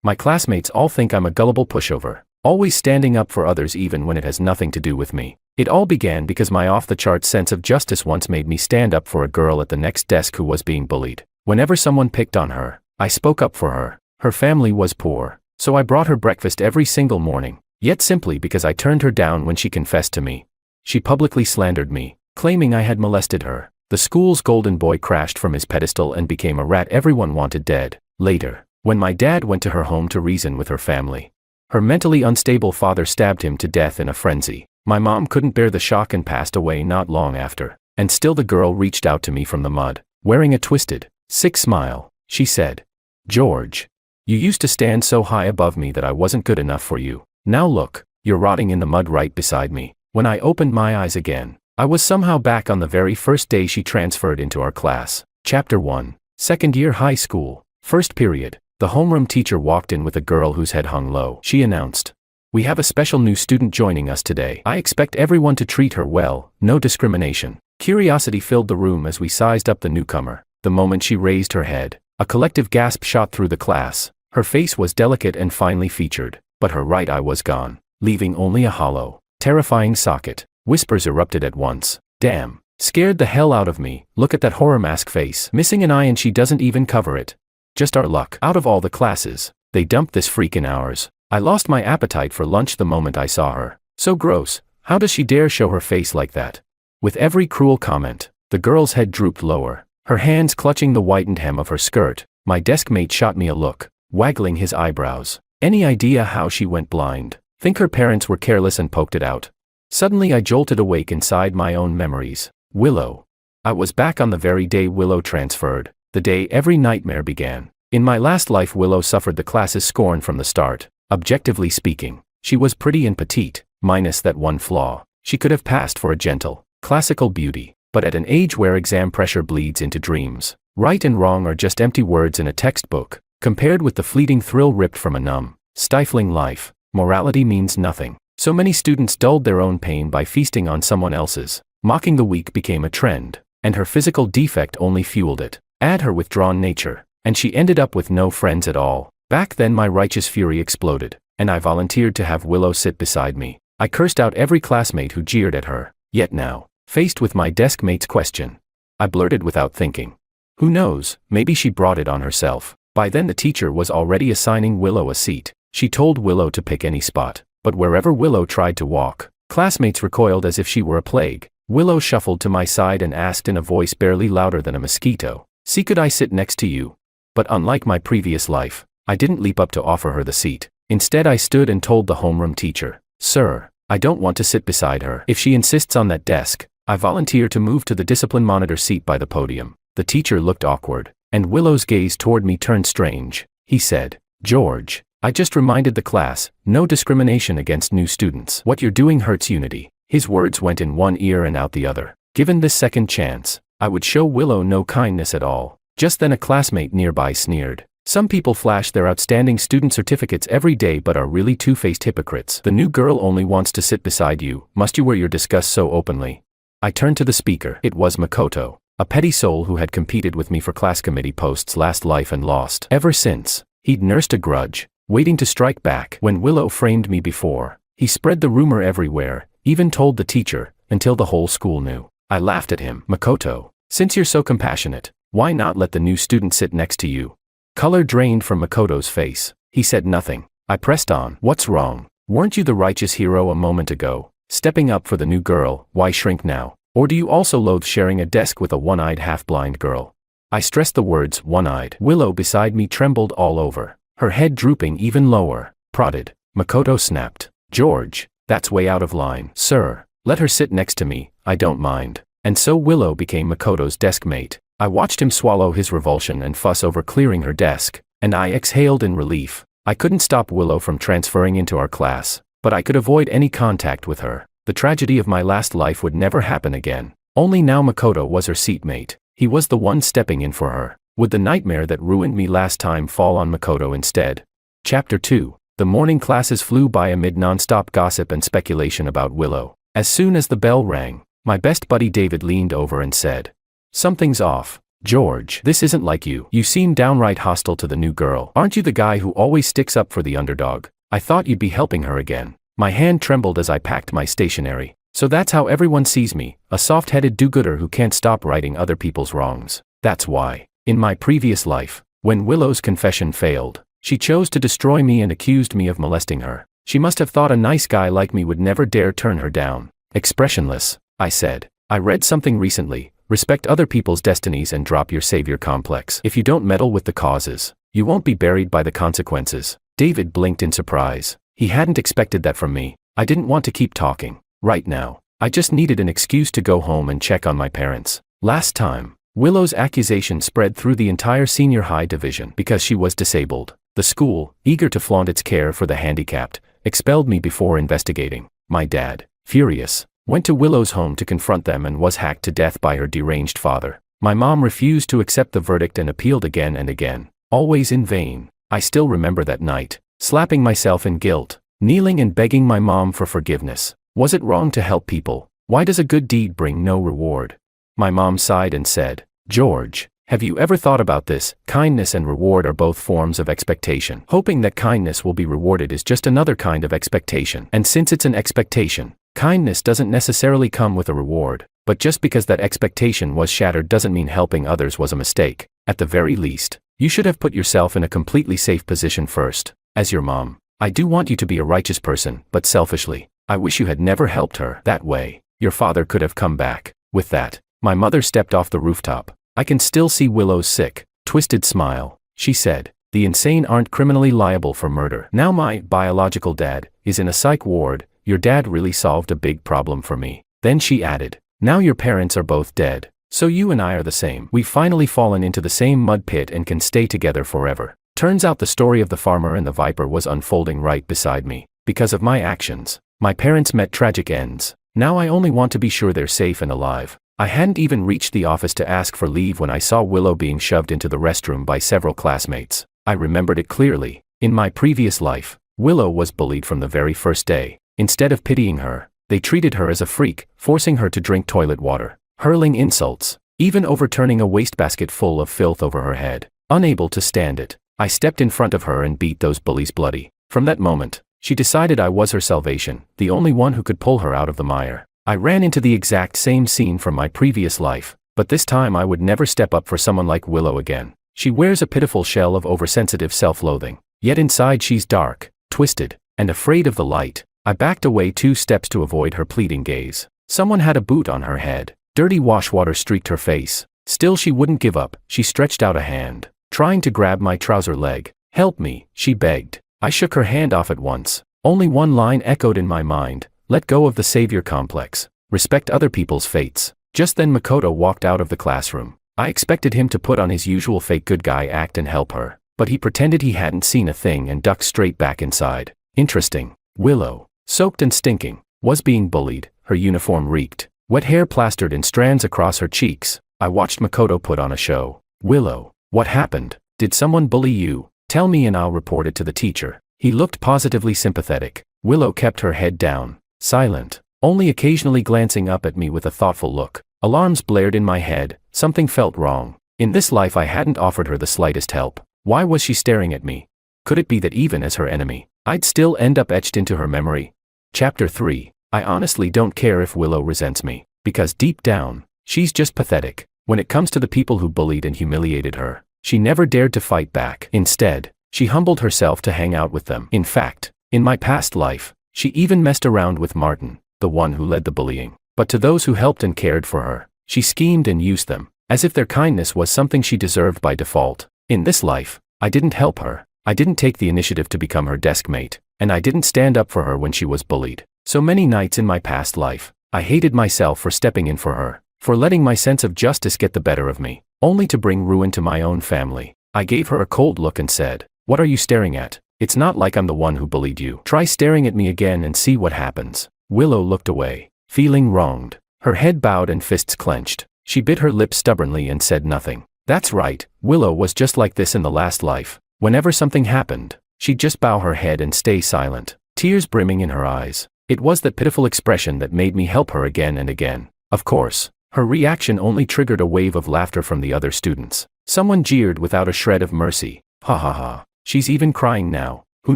My classmates all think I'm a gullible pushover, always standing up for others even when it has nothing to do with me. It all began because my off-the-charts sense of justice once made me stand up for a girl at the next desk who was being bullied. Whenever someone picked on her, I spoke up for her. Her family was poor, so I brought her breakfast every single morning, yet simply because I turned her down when she confessed to me. She publicly slandered me, claiming I had molested her. The school's golden boy crashed from his pedestal and became a rat everyone wanted dead. Later, when my dad went to her home to reason with her family, her mentally unstable father stabbed him to death in a frenzy. My mom couldn't bear the shock and passed away not long after. And still the girl reached out to me from the mud, wearing a twisted, sick smile. She said, "George, you used to stand so high above me that I wasn't good enough for you. Now look, you're rotting in the mud right beside me." When I opened my eyes again, I was somehow back on the very first day she transferred into our class. Chapter 1. Second year high school. First period. The homeroom teacher walked in with a girl whose head hung low. She announced, "We have a special new student joining us today. I expect everyone to treat her well, no discrimination." Curiosity filled the room as we sized up the newcomer. The moment she raised her head, a collective gasp shot through the class. Her face was delicate and finely featured, but her right eye was gone, leaving only a hollow, terrifying socket. Whispers erupted at once. "Damn. Scared the hell out of me. Look at that horror mask face. Missing an eye and she doesn't even cover it. Just our luck. Out of all the classes, they dumped this freak in ours. I lost my appetite for lunch the moment I saw her. So gross. How does she dare show her face like that?" With every cruel comment, the girl's head drooped lower, her hands clutching the whitened hem of her skirt. My desk mate shot me a look, waggling his eyebrows. Any idea how she went blind? Think her parents were careless and poked it out? Suddenly I jolted awake inside my own memories. Willow. I was back on the very day Willow transferred, the day every nightmare began. In my last life Willow suffered the class's scorn from the start. Objectively speaking, she was pretty and petite, minus that one flaw. She could have passed for a gentle, classical beauty, but at an age where exam pressure bleeds into dreams, right and wrong are just empty words in a textbook. Compared with the fleeting thrill ripped from a numb, stifling life, morality means nothing. So many students dulled their own pain by feasting on someone else's. Mocking the weak became a trend, and her physical defect only fueled it. Add her withdrawn nature, and she ended up with no friends at all. Back then my righteous fury exploded, and I volunteered to have Willow sit beside me. I cursed out every classmate who jeered at her. Yet now, faced with my desk mate's question, I blurted without thinking, "Who knows, maybe she brought it on herself." By then the teacher was already assigning Willow a seat. She told Willow to pick any spot, but wherever Willow tried to walk, classmates recoiled as if she were a plague. Willow shuffled to my side and asked in a voice barely louder than a mosquito, "See, could I sit next to you?" But unlike my previous life, I didn't leap up to offer her the seat. Instead I stood and told the homeroom teacher, "Sir, I don't want to sit beside her. If she insists on that desk, I volunteer to move to the discipline monitor seat by the podium." The teacher looked awkward, and Willow's gaze toward me turned strange. He said, "George, I just reminded the class, no discrimination against new students. What you're doing hurts unity." His words went in one ear and out the other. Given this second chance, I would show Willow no kindness at all. Just then a classmate nearby sneered, "Some people flash their outstanding student certificates every day but are really two-faced hypocrites. The new girl only wants to sit beside you. Must you wear your disgust so openly?" I turned to the speaker. It was Makoto, a petty soul who had competed with me for class committee posts last life and lost. Ever since, he'd nursed a grudge, waiting to strike back. When Willow framed me before, he spread the rumor everywhere, even told the teacher, until the whole school knew. I laughed at him. "Makoto, since you're so compassionate, why not let the new student sit next to you?" Color drained from Makoto's face. He said nothing. I pressed on. "What's wrong? Weren't you the righteous hero a moment ago, stepping up for the new girl? Why shrink now? Or do you also loathe sharing a desk with a one-eyed half-blind girl?" I stressed the words one-eyed. Willow beside me trembled all over, her head drooping even lower. Prodded. Makoto snapped, "George, that's way out of line." "Sir, let her sit next to me, I don't mind." And so Willow became Makoto's desk mate. I watched him swallow his revulsion and fuss over clearing her desk, and I exhaled in relief. I couldn't stop Willow from transferring into our class, but I could avoid any contact with her. The tragedy of my last life would never happen again. Only now Makoto was her seatmate. He was the one stepping in for her. Would the nightmare that ruined me last time fall on Makoto instead? Chapter 2. The morning classes flew by amid non-stop gossip and speculation about Willow. As soon as the bell rang, my best buddy David leaned over and said, "Something's off." George, this isn't like you. You seem downright hostile to the new girl. Aren't you the guy who always sticks up for the underdog? I thought you'd be helping her again. My hand trembled as I packed my stationery. So that's how everyone sees me, a soft-headed do-gooder who can't stop righting other people's wrongs. That's why, in my previous life, when Willow's confession failed, she chose to destroy me and accused me of molesting her. She must have thought a nice guy like me would never dare turn her down. Expressionless, I said. I read something recently: respect other people's destinies and drop your savior complex. If you don't meddle with the causes, you won't be buried by the consequences. David blinked in surprise. He hadn't expected that from me. I didn't want to keep talking. Right now, I just needed an excuse to go home and check on my parents. Last time, Willow's accusation spread through the entire senior high division because she was disabled. The school, eager to flaunt its care for the handicapped, expelled me before investigating. My dad, furious, went to Willow's home to confront them and was hacked to death by her deranged father. My mom refused to accept the verdict and appealed again and again, always in vain. I still remember that night, slapping myself in guilt, kneeling and begging my mom for forgiveness. Was it wrong to help people? Why does a good deed bring no reward? My mom sighed and said, George, have you ever thought about this? Kindness and reward are both forms of expectation. Hoping that kindness will be rewarded is just another kind of expectation. And since it's an expectation, kindness doesn't necessarily come with a reward. But just because that expectation was shattered doesn't mean helping others was a mistake. At the very least, you should have put yourself in a completely safe position first. As your mom, I do want you to be a righteous person, but selfishly, I wish you had never helped her. That way, your father could have come back. With that, my mother stepped off the rooftop. I can still see Willow's sick, twisted smile. She said, the insane aren't criminally liable for murder. Now my biological dad is in a psych ward. Your dad really solved a big problem for me. Then she added, now your parents are both dead. So you and I are the same. We've finally fallen into the same mud pit and can stay together forever. Turns out the story of the farmer and the viper was unfolding right beside me. Because of my actions, my parents met tragic ends. Now I only want to be sure they're safe and alive. I hadn't even reached the office to ask for leave when I saw Willow being shoved into the restroom by several classmates. I remembered it clearly. In my previous life, Willow was bullied from the very first day. Instead of pitying her, they treated her as a freak, forcing her to drink toilet water, hurling insults, even overturning a wastebasket full of filth over her head. Unable to stand it, I stepped in front of her and beat those bullies bloody. From that moment, she decided I was her salvation, the only one who could pull her out of the mire. I ran into the exact same scene from my previous life, but this time I would never step up for someone like Willow again. She wears a pitiful shell of oversensitive self-loathing, yet inside she's dark, twisted, and afraid of the light. I backed away 2 steps to avoid her pleading gaze. Someone had a boot on her head. Dirty washwater streaked her face. Still she wouldn't give up. She stretched out a hand, trying to grab my trouser leg. Help me, she begged. I shook her hand off at once. Only one line echoed in my mind: let go of the savior complex. Respect other people's fates. Just then Makoto walked out of the classroom. I expected him to put on his usual fake good guy act and help her, but he pretended he hadn't seen a thing and ducked straight back inside. Interesting. Willow, soaked and stinking, was being bullied. Her uniform reeked. Wet hair plastered in strands across her cheeks. I watched Makoto put on a show. Willow, what happened? Did someone bully you? Tell me and I'll report it to the teacher. He looked positively sympathetic. Willow kept her head down, silent, only occasionally glancing up at me with a thoughtful look. Alarms blared in my head. Something felt wrong. In this life I hadn't offered her the slightest help. Why was she staring at me? Could it be that even as her enemy, I'd still end up etched into her memory? Chapter 3. I honestly don't care if Willow resents me, because deep down, she's just pathetic. When it comes to the people who bullied and humiliated her, she never dared to fight back. Instead, she humbled herself to hang out with them. In fact, in my past life, she even messed around with Martin, the one who led the bullying. But to those who helped and cared for her, she schemed and used them, as if their kindness was something she deserved by default. In this life, I didn't help her. I didn't take the initiative to become her desk mate, and I didn't stand up for her when she was bullied. So many nights in my past life, I hated myself for stepping in for her, for letting my sense of justice get the better of me, only to bring ruin to my own family. I gave her a cold look and said, "What are you staring at? It's not like I'm the one who bullied you. Try staring at me again and see what happens." Willow looked away, feeling wronged. Her head bowed and fists clenched. She bit her lip stubbornly and said nothing. That's right, Willow was just like this in the last life. Whenever something happened, she'd just bow her head and stay silent, tears brimming in her eyes. It was that pitiful expression that made me help her again and again. Of course, Her reaction only triggered a wave of laughter from the other students. Someone jeered without a shred of mercy. Ha ha ha. She's even crying now. Who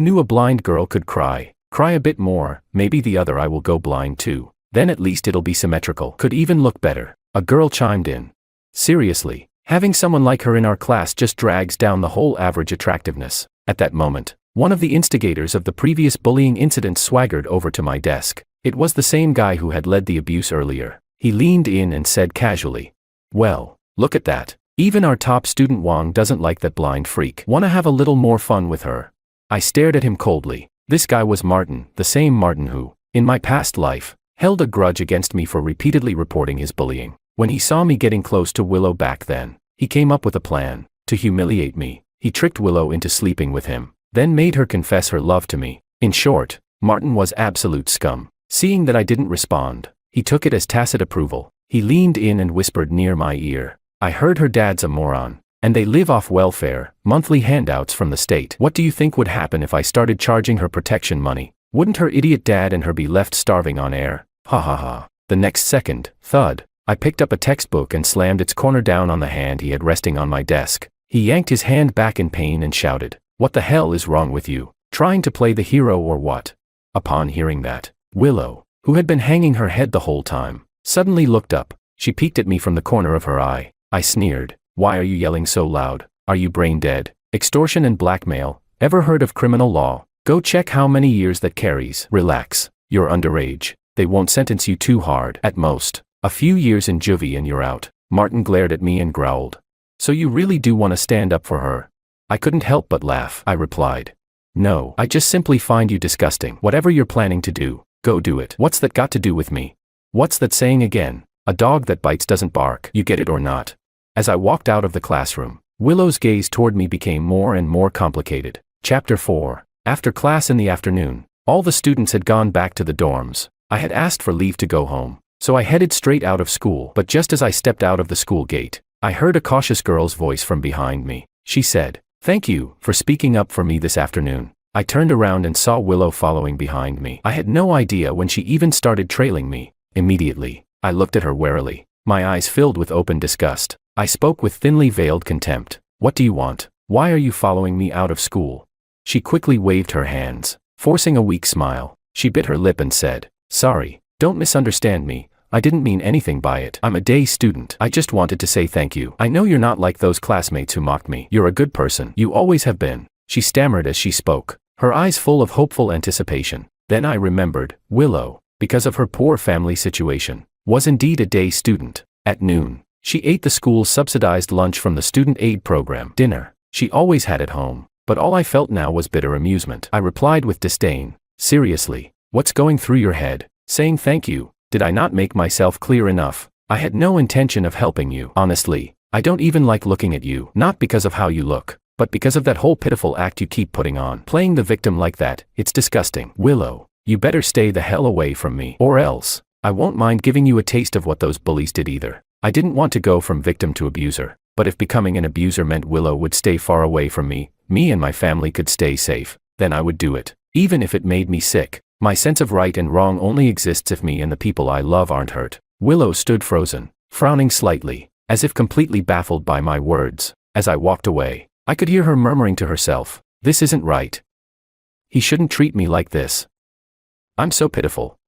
knew a blind girl could cry? Cry a bit more, maybe the other eye will go blind too. Then at least it'll be symmetrical. Could even look better. A girl chimed in. Seriously, having someone like her in our class just drags down the whole average attractiveness. At that moment, one of the instigators of the previous bullying incident swaggered over to my desk. It was the same guy who had led the abuse earlier. He leaned in and said casually, "Well, look at that. Even our top student Wang doesn't like that blind freak. Wanna have a little more fun with her?" I stared at him coldly. This guy was Martin, the same Martin who, in my past life, held a grudge against me for repeatedly reporting his bullying. When he saw me getting close to Willow back then, he came up with a plan to humiliate me. He tricked Willow into sleeping with him, then made her confess her love to me. In short, Martin was absolute scum. Seeing that I didn't respond, he took it as tacit approval. He leaned in and whispered near my ear, "I heard her dad's a moron, and they live off welfare, monthly handouts from the state. What do you think would happen if I started charging her protection money? Wouldn't her idiot dad and her be left starving on air?" Ha ha ha. The next second, thud, I picked up a textbook and slammed its corner down on the hand he had resting on my desk. He yanked his hand back in pain and shouted, "What the hell is wrong with you? Trying to play the hero or what?" Upon hearing that, Willow, who had been hanging her head the whole time, suddenly looked up. She peeked at me from the corner of her eye. I sneered, "Why are you yelling so loud? Are you brain dead? Extortion and blackmail? Ever heard of criminal law? Go check how many years that carries." "Relax, you're underage. They won't sentence you too hard. At most, a few years in juvie and you're out." Martin glared at me and growled, "So you really do want to stand up for her?" I couldn't help but laugh. I replied, "No, I just simply find you disgusting. Whatever you're planning to do, go do it." "What's that got to do with me?" "What's that saying again? A dog that bites doesn't bark. You get it or not?" As I walked out of the classroom, Willow's gaze toward me became more and more complicated. Chapter 4. After class in the afternoon, all the students had gone back to the dorms. I had asked for leave to go home, so I headed straight out of school. But just as I stepped out of the school gate, I heard a cautious girl's voice from behind me. She said, "Thank you for speaking up for me this afternoon." I turned around and saw Willow following behind me. I had no idea when she even started trailing me. Immediately, I looked at her warily, my eyes filled with open disgust. I spoke with thinly veiled contempt. "What do you want? Why are you following me out of school?" She quickly waved her hands, forcing a weak smile. She bit her lip and said, "Sorry, don't misunderstand me. I didn't mean anything by it. I'm a day student. I just wanted to say thank you. I know you're not like those classmates who mocked me. You're a good person. You always have been." She stammered as she spoke, her eyes full of hopeful anticipation. Then I remembered, Willow, because of her poor family situation, was indeed a day student. At noon, she ate the school's subsidized lunch from the student aid program. Dinner, she always had at home, but all I felt now was bitter amusement. I replied with disdain, "Seriously, what's going through your head? Saying thank you? Did I not make myself clear enough? I had no intention of helping you. Honestly, I don't even like looking at you. Not because of how you look, but because of that whole pitiful act you keep putting on. Playing the victim like that, it's disgusting. Willow, you better stay the hell away from me. Or else, I won't mind giving you a taste of what those bullies did either." I didn't want to go from victim to abuser, but if becoming an abuser meant Willow would stay far away from me and my family could stay safe, then I would do it, even if it made me sick. My sense of right and wrong only exists if me and the people I love aren't hurt. Willow stood frozen, frowning slightly, as if completely baffled by my words. As I walked away, I could hear her murmuring to herself, "This isn't right. He shouldn't treat me like this. I'm so pitiful.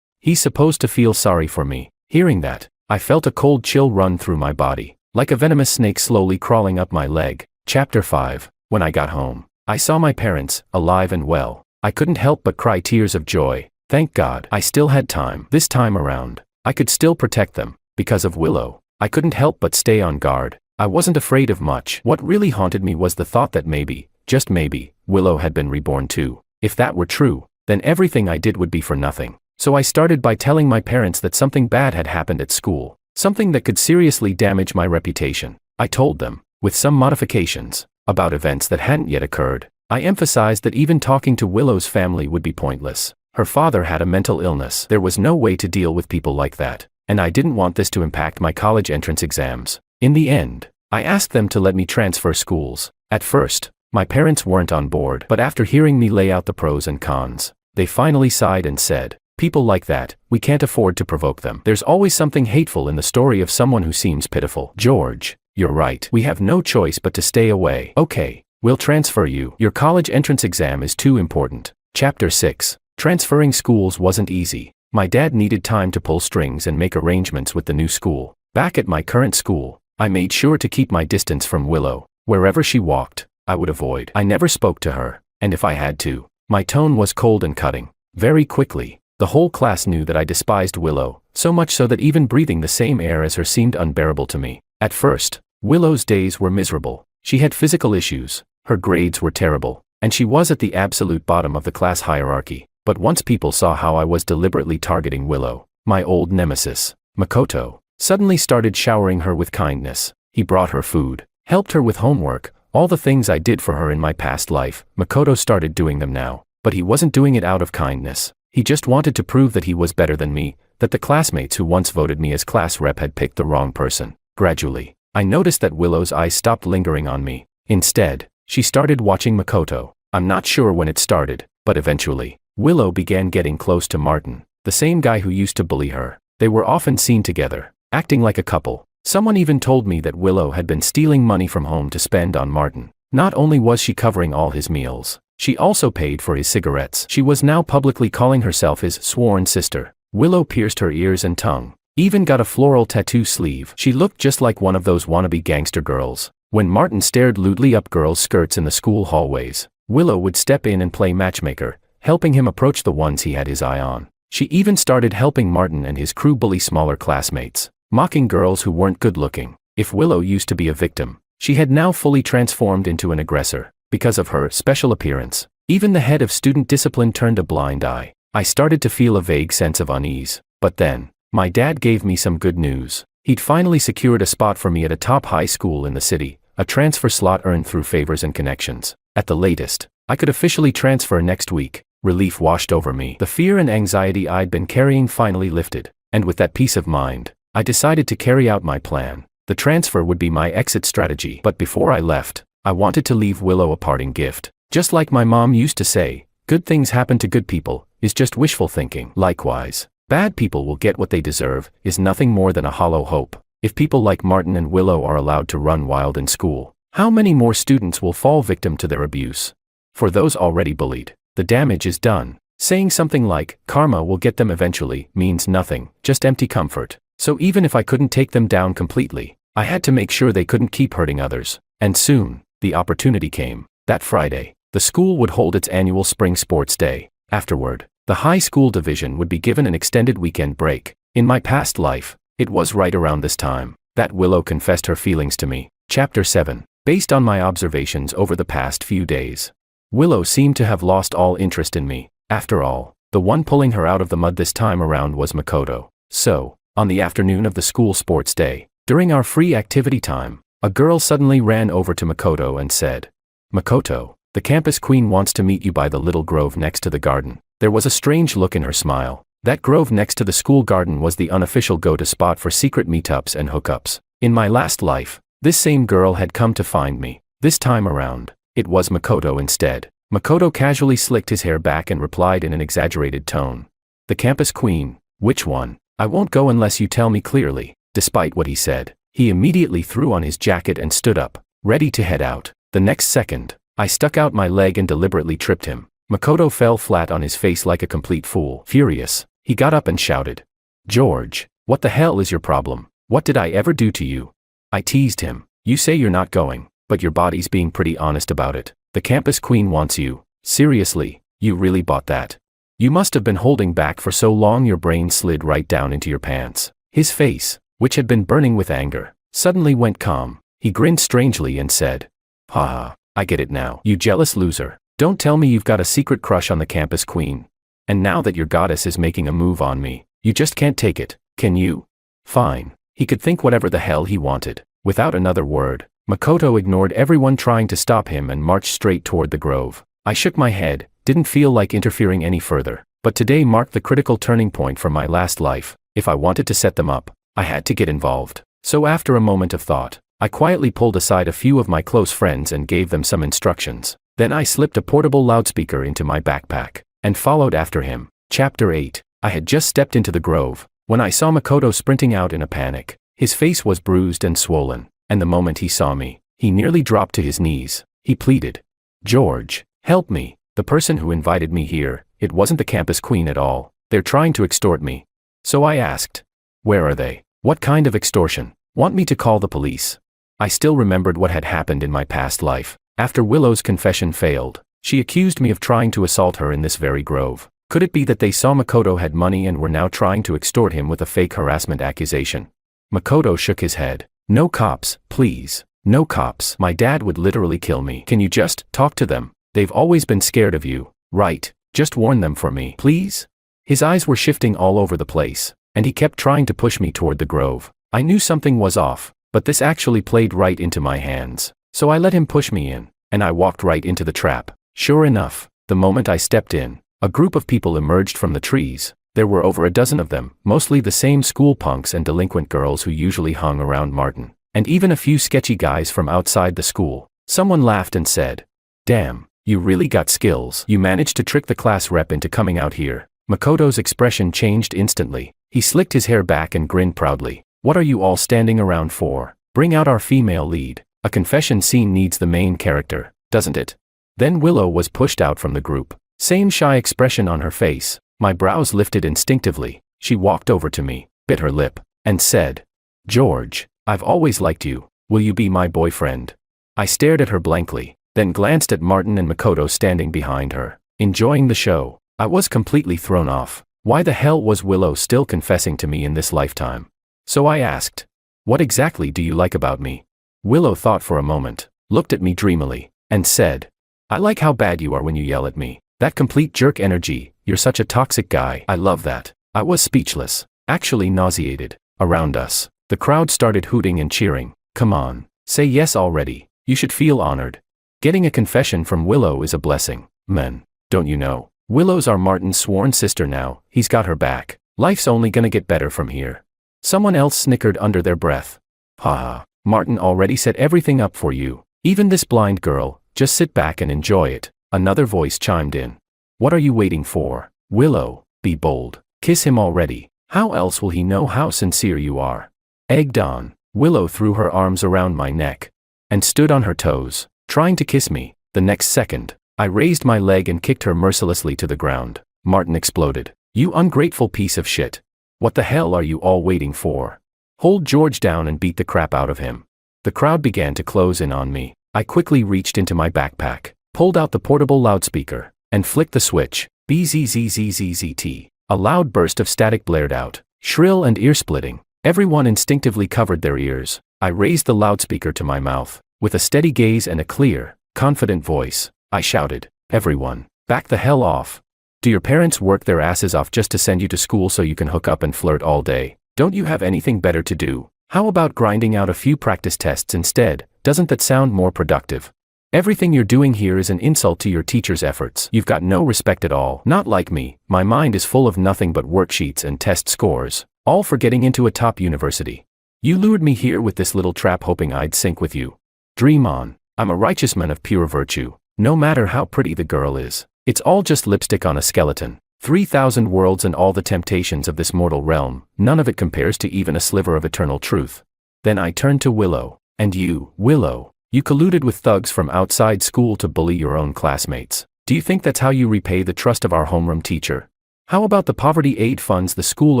He's supposed to feel sorry for me." Hearing that, I felt a cold chill run through my body, like a venomous snake slowly crawling up my leg. Chapter 5. When I got home, I saw my parents, alive and well. I couldn't help but cry tears of joy. Thank God, I still had time. This time around, I could still protect them. Because of Willow, I couldn't help but stay on guard. I wasn't afraid of much. What really haunted me was the thought that maybe, just maybe, Willow had been reborn too. If that were true, then everything I did would be for nothing. So I started by telling my parents that something bad had happened at school, something that could seriously damage my reputation. I told them, with some modifications, about events that hadn't yet occurred. I emphasized that even talking to Willow's family would be pointless. Her father had a mental illness. There was no way to deal with people like that, and I didn't want this to impact my college entrance exams. In the end, I asked them to let me transfer schools. At first, my parents weren't on board, but after hearing me lay out the pros and cons, they finally sighed and said, People like that, we can't afford to provoke them. There's always something hateful in the story of someone who seems pitiful. George, you're right. We have no choice but to stay away. Okay, we'll transfer you. Your college entrance exam is too important. Chapter 6. Transferring schools wasn't easy. My dad needed time to pull strings and make arrangements with the new school. Back at my current school, I made sure to keep my distance from Willow. Wherever she walked, I would avoid. I never spoke to her, and if I had to, my tone was cold and cutting. Very quickly, the whole class knew that I despised Willow, so much so that even breathing the same air as her seemed unbearable to me. At first, Willow's days were miserable. She had physical issues, her grades were terrible, and she was at the absolute bottom of the class hierarchy. But once people saw how I was deliberately targeting Willow, my old nemesis, Makoto, suddenly started showering her with kindness. He brought her food, helped her with homework, all the things I did for her in my past life. Makoto started doing them now, but he wasn't doing it out of kindness. He just wanted to prove that he was better than me, that the classmates who once voted me as class rep had picked the wrong person. Gradually, I noticed that Willow's eyes stopped lingering on me. Instead, she started watching Makoto. I'm not sure when it started, but eventually, Willow began getting close to Martin, the same guy who used to bully her. They were often seen together, acting like a couple. Someone even told me that Willow had been stealing money from home to spend on Martin. Not only was she covering all his meals, she also paid for his cigarettes. She was now publicly calling herself his sworn sister. Willow pierced her ears and tongue, even got a floral tattoo sleeve. She looked just like one of those wannabe gangster girls. When Martin stared lewdly up girls' skirts in the school hallways, Willow would step in and play matchmaker, helping him approach the ones he had his eye on. She even started helping Martin and his crew bully smaller classmates, mocking girls who weren't good-looking. If Willow used to be a victim, she had now fully transformed into an aggressor. Because of her special appearance, even the head of student discipline turned a blind eye. I started to feel a vague sense of unease. But then, my dad gave me some good news. He'd finally secured a spot for me at a top high school in the city, a transfer slot earned through favors and connections. At the latest, I could officially transfer next week. Relief washed over me. The fear and anxiety I'd been carrying finally lifted, and with that peace of mind, I decided to carry out my plan. The transfer would be my exit strategy. But before I left, I wanted to leave Willow a parting gift. Just like my mom used to say, good things happen to good people, is just wishful thinking. Likewise, bad people will get what they deserve, is nothing more than a hollow hope. If people like Martin and Willow are allowed to run wild in school, how many more students will fall victim to their abuse? For those already bullied, the damage is done. Saying something like, karma will get them eventually, means nothing, just empty comfort. So even if I couldn't take them down completely, I had to make sure they couldn't keep hurting others. And soon, the opportunity came. That Friday, the school would hold its annual spring sports day. Afterward, the high school division would be given an extended weekend break. In my past life, it was right around this time that Willow confessed her feelings to me. Chapter 7. Based on my observations over the past few days, Willow seemed to have lost all interest in me. After all, the one pulling her out of the mud this time around was Makoto. So, on the afternoon of the school sports day, during our free activity time, a girl suddenly ran over to Makoto and said, "Makoto, the campus queen wants to meet you by the little grove next to the garden." There was a strange look in her smile. That grove next to the school garden was the unofficial go-to spot for secret meetups and hookups. In my last life, this same girl had come to find me. This time around, it was Makoto instead. Makoto casually slicked his hair back and replied in an exaggerated tone, "The campus queen? Which one? I won't go unless you tell me clearly." Despite what he said, he immediately threw on his jacket and stood up, ready to head out. The next second, I stuck out my leg and deliberately tripped him. Makoto fell flat on his face like a complete fool. Furious, he got up and shouted, "George, what the hell is your problem? What did I ever do to you?" I teased him. "You say you're not going, but your body's being pretty honest about it. The campus queen wants you. Seriously, you really bought that? You must have been holding back for so long your brain slid right down into your pants." His face, which had been burning with anger, suddenly went calm. He grinned strangely and said, "Haha, I get it now. You jealous loser. Don't tell me you've got a secret crush on the campus queen. And now that your goddess is making a move on me, you just can't take it, can you?" Fine. He could think whatever the hell he wanted. Without another word, Makoto ignored everyone trying to stop him and marched straight toward the grove. I shook my head, didn't feel like interfering any further. But today marked the critical turning point from my last life. If I wanted to set them up, I had to get involved. So after a moment of thought, I quietly pulled aside a few of my close friends and gave them some instructions. Then I slipped a portable loudspeaker into my backpack and followed after him. Chapter 8. I had just stepped into the grove when I saw Makoto sprinting out in a panic. His face was bruised and swollen, and the moment he saw me, he nearly dropped to his knees. He pleaded, "George, help me. The person who invited me here, it wasn't the campus queen at all. They're trying to extort me." So I asked, "Where are they? What kind of extortion? Want me to call the police?" I still remembered what had happened in my past life. After Willow's confession failed, she accused me of trying to assault her in this very grove. Could it be that they saw Makoto had money and were now trying to extort him with a fake harassment accusation? Makoto shook his head. "No cops, please. No cops. My dad would literally kill me. Can you just talk to them? They've always been scared of you, right? Just warn them for me, please?" His eyes were shifting all over the place, and he kept trying to push me toward the grove. I knew something was off, but this actually played right into my hands. So I let him push me in, and I walked right into the trap. Sure enough, the moment I stepped in, a group of people emerged from the trees. There were over a dozen of them, mostly the same school punks and delinquent girls who usually hung around Martin, and even a few sketchy guys from outside the school. Someone laughed and said, "Damn, you really got skills. You managed to trick the class rep into coming out here." Makoto's expression changed instantly. He slicked his hair back and grinned proudly. "What are you all standing around for? Bring out our female lead. A confession scene needs the main character, doesn't it?" Then Willow was pushed out from the group. Same shy expression on her face. My brows lifted instinctively. She walked over to me, bit her lip, and said, "George, I've always liked you. Will you be my boyfriend?" I stared at her blankly, then glanced at Martin and Makoto standing behind her, enjoying the show. I was completely thrown off. Why the hell was Willow still confessing to me in this lifetime? So I asked, "What exactly do you like about me?" Willow thought for a moment, looked at me dreamily, and said, "I like how bad you are when you yell at me. That complete jerk energy, you're such a toxic guy. I love that." I was speechless, actually nauseated. Around us, the crowd started hooting and cheering. "Come on, say yes already. You should feel honored. Getting a confession from Willow is a blessing, man. Don't you know? Willow's our Martin's sworn sister now. He's got her back. Life's only gonna get better from here." Someone else snickered under their breath. "Ha, Martin already set everything up for you. Even this blind girl, just sit back and enjoy it." Another voice chimed in. "What are you waiting for? Willow, be bold. Kiss him already. How else will he know how sincere you are?" Egged on, Willow threw her arms around my neck and stood on her toes, trying to kiss me. The next second, I raised my leg and kicked her mercilessly to the ground. Martin exploded. "You ungrateful piece of shit. What the hell are you all waiting for? Hold George down and beat the crap out of him." The crowd began to close in on me. I quickly reached into my backpack, pulled out the portable loudspeaker, and flicked the switch. Bzzzzzt. A loud burst of static blared out, shrill and ear-splitting. Everyone instinctively covered their ears. I raised the loudspeaker to my mouth. With a steady gaze and a clear, confident voice, I shouted, "Everyone, back the hell off. Do your parents work their asses off just to send you to school so you can hook up and flirt all day? Don't you have anything better to do? How about grinding out a few practice tests instead? Doesn't that sound more productive? Everything you're doing here is an insult to your teacher's efforts. You've got no respect at all. Not like me. My mind is full of nothing but worksheets and test scores, all for getting into a top university. You lured me here with this little trap hoping I'd sink with you. Dream on. I'm a righteous man of pure virtue. No matter how pretty the girl is, it's all just lipstick on a skeleton. 3,000 worlds and all the temptations of this mortal realm, none of it compares to even a sliver of eternal truth." Then I turned to Willow. "And you, Willow, you colluded with thugs from outside school to bully your own classmates. Do you think that's how you repay the trust of our homeroom teacher? How about the poverty aid funds the school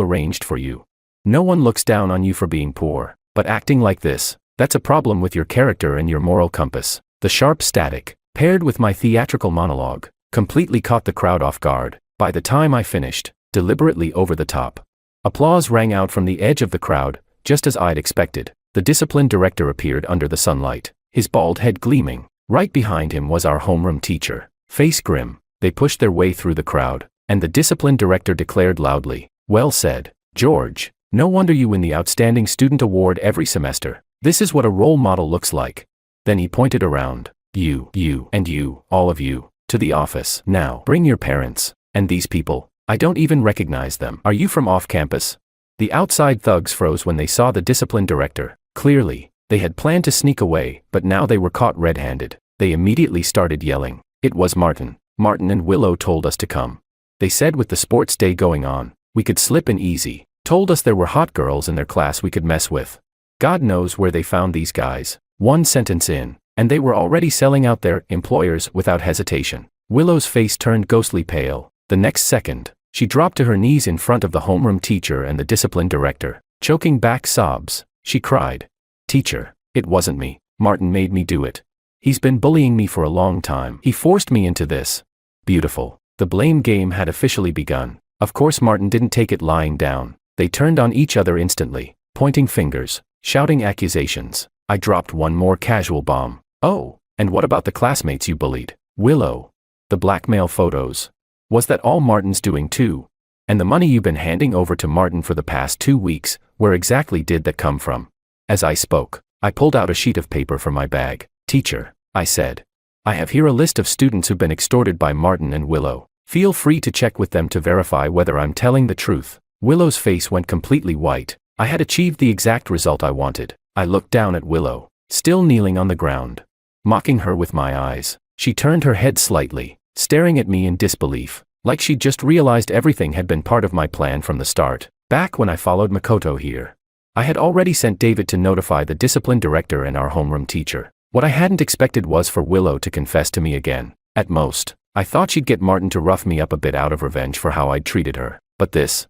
arranged for you? No one looks down on you for being poor, but acting like this, that's a problem with your character and your moral compass." The sharp static, paired with my theatrical monologue, completely caught the crowd off guard. By the time I finished, deliberately over the top, applause rang out from the edge of the crowd, just as I'd expected. The discipline director appeared under the sunlight, his bald head gleaming. Right behind him was our homeroom teacher, face grim. They pushed their way through the crowd, and the discipline director declared loudly, "Well said, George. No wonder you win the Outstanding Student Award every semester. This is what a role model looks like." Then he pointed around. You, and you, all of you, to the office. Now, bring your parents. And these people, I don't even recognize them. Are you from off campus?" The outside thugs froze when they saw the discipline director. Clearly, they had planned to sneak away, but now they were caught red-handed. They immediately started yelling. It was Martin. "Martin and Willow told us to come. They said with the sports day going on, We could slip in easy. Told us there were hot girls in their class we could mess with. God knows where they found these guys. One sentence in, and they were already selling out their employers without hesitation. Willow's face turned ghostly pale. The next second, she dropped to her knees in front of the homeroom teacher and the discipline director. Choking back sobs, she cried, "Teacher, it wasn't me. Martin made me do it. He's been bullying me for a long time. He forced me into this." Beautiful. The blame game had officially begun. Of course Martin didn't take it lying down. They turned on each other instantly, pointing fingers, shouting accusations. I dropped one more casual bomb. "Oh, and what about the classmates you bullied? Willow. The blackmail photos. Was that all Martin's doing too? And the money you've been handing over to Martin for the past 2 weeks, where exactly did that come from?" As I spoke, I pulled out a sheet of paper from my bag. "Teacher," I said, "I have here a list of students who've been extorted by Martin and Willow. Feel free to check with them to verify whether I'm telling the truth." Willow's face went completely white. I had achieved the exact result I wanted. I looked down at Willow, still kneeling on the ground, mocking her with my eyes. She turned her head slightly, staring at me in disbelief, like she'd just realized everything had been part of my plan from the start. Back when I followed Makoto here, I had already sent David to notify the discipline director and our homeroom teacher. What I hadn't expected was for Willow to confess to me again. At most, I thought she'd get Martin to rough me up a bit out of revenge for how I'd treated her. But this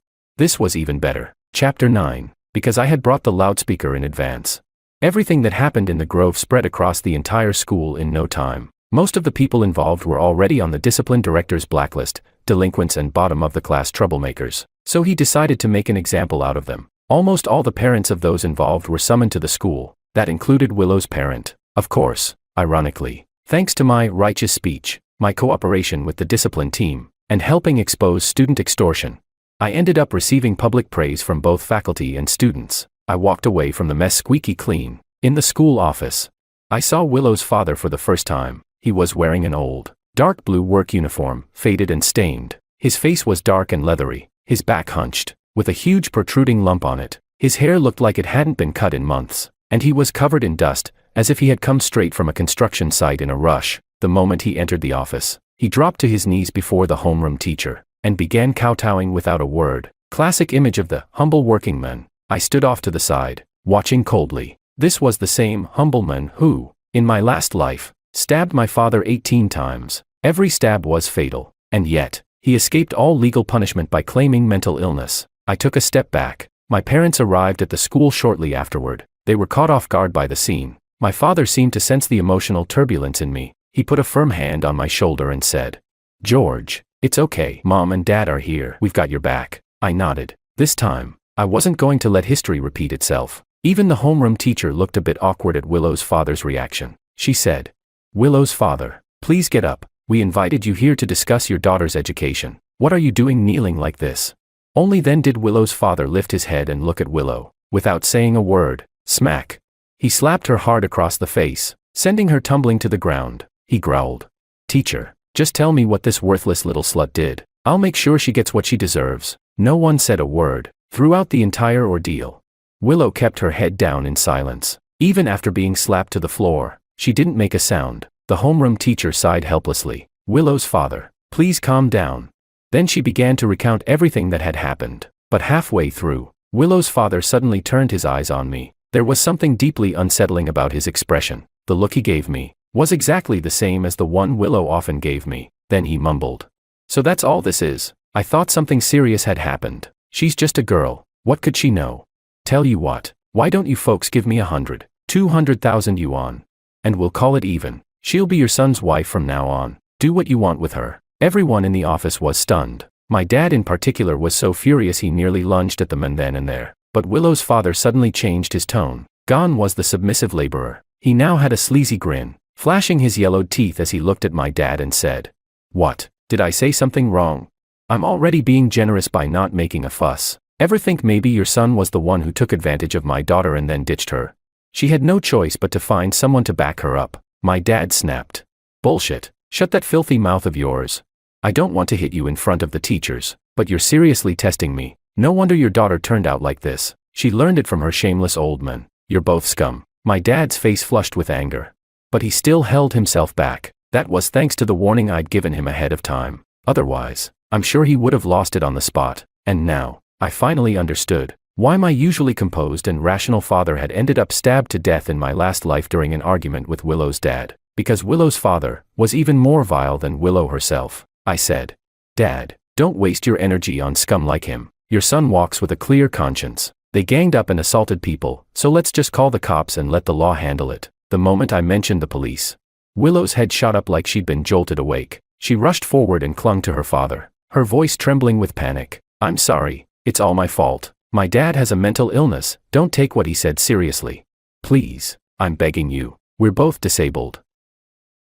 was even better. Chapter 9. Because I had brought the loudspeaker in advance. Everything that happened in the Grove spread across the entire school in no time. Most of the people involved were already on the discipline director's blacklist, delinquents and bottom-of-the-class troublemakers. So he decided to make an example out of them. Almost all the parents of those involved were summoned to the school. That included Willow's parent. Of course, ironically, thanks to my righteous speech, my cooperation with the discipline team, and helping expose student extortion, I ended up receiving public praise from both faculty and students. I walked away from the mess squeaky clean. In the school office, I saw Willow's father for the first time. He was wearing an old, dark blue work uniform, faded and stained. His face was dark and leathery, his back hunched, with a huge protruding lump on it. His hair looked like it hadn't been cut in months, and he was covered in dust, as if he had come straight from a construction site in a rush. The moment he entered the office, he dropped to his knees before the homeroom teacher, and began kowtowing without a word. Classic image of the humble working man. I stood off to the side, watching coldly. This was the same humble man who, in my last life, stabbed my father 18 times. Every stab was fatal, and yet, he escaped all legal punishment by claiming mental illness. I took a step back. My parents arrived at the school shortly afterward. They were caught off guard by the scene. My father seemed to sense the emotional turbulence in me. He put a firm hand on my shoulder and said, "George, it's okay. Mom and Dad are here. We've got your back." I nodded. This time, I wasn't going to let history repeat itself. Even the homeroom teacher looked a bit awkward at Willow's father's reaction. She said, "Willow's father, please get up. We invited you here to discuss your daughter's education. What are you doing kneeling like this?" Only then did Willow's father lift his head and look at Willow. Without saying a word, smack, he slapped her hard across the face, sending her tumbling to the ground. He growled, "Teacher, just tell me what this worthless little slut did. I'll make sure she gets what she deserves." No one said a word throughout the entire ordeal. Willow kept her head down in silence. Even after being slapped to the floor, she didn't make a sound. The homeroom teacher sighed helplessly. "Willow's father, please calm down." Then she began to recount everything that had happened. But halfway through, Willow's father suddenly turned his eyes on me. There was something deeply unsettling about his expression. The look he gave me was exactly the same as the one Willow often gave me. Then he mumbled, "So that's all this is? I thought something serious had happened. She's just a girl. What could she know? Tell you what, why don't you folks give me 100, 200,000 yuan? And we'll call it even. She'll be your son's wife from now on. Do what you want with her." Everyone in the office was stunned. My dad in particular was so furious he nearly lunged at the man then and there. But Willow's father suddenly changed his tone. Gone was the submissive laborer. He now had a sleazy grin, flashing his yellowed teeth as he looked at my dad and said, "What, did I say something wrong? I'm already being generous by not making a fuss. Ever think maybe your son was the one who took advantage of my daughter and then ditched her? She had no choice but to find someone to back her up." My dad snapped, "Bullshit. Shut that filthy mouth of yours. I don't want to hit you in front of the teachers, but you're seriously testing me. No wonder your daughter turned out like this. She learned it from her shameless old man. You're both scum." My dad's face flushed with anger. But he still held himself back. That was thanks to the warning I'd given him ahead of time. Otherwise, I'm sure he would have lost it on the spot. And now, I finally understood why my usually composed and rational father had ended up stabbed to death in my last life during an argument with Willow's dad. Because Willow's father was even more vile than Willow herself. I said, "Dad, don't waste your energy on scum like him. Your son walks with a clear conscience. They ganged up and assaulted people, so let's just call the cops and let the law handle it." The moment I mentioned the police, Willow's head shot up like she'd been jolted awake. She rushed forward and clung to her father, her voice trembling with panic. "I'm sorry, it's all my fault. My dad has a mental illness, don't take what he said seriously. Please, I'm begging you, we're both disabled.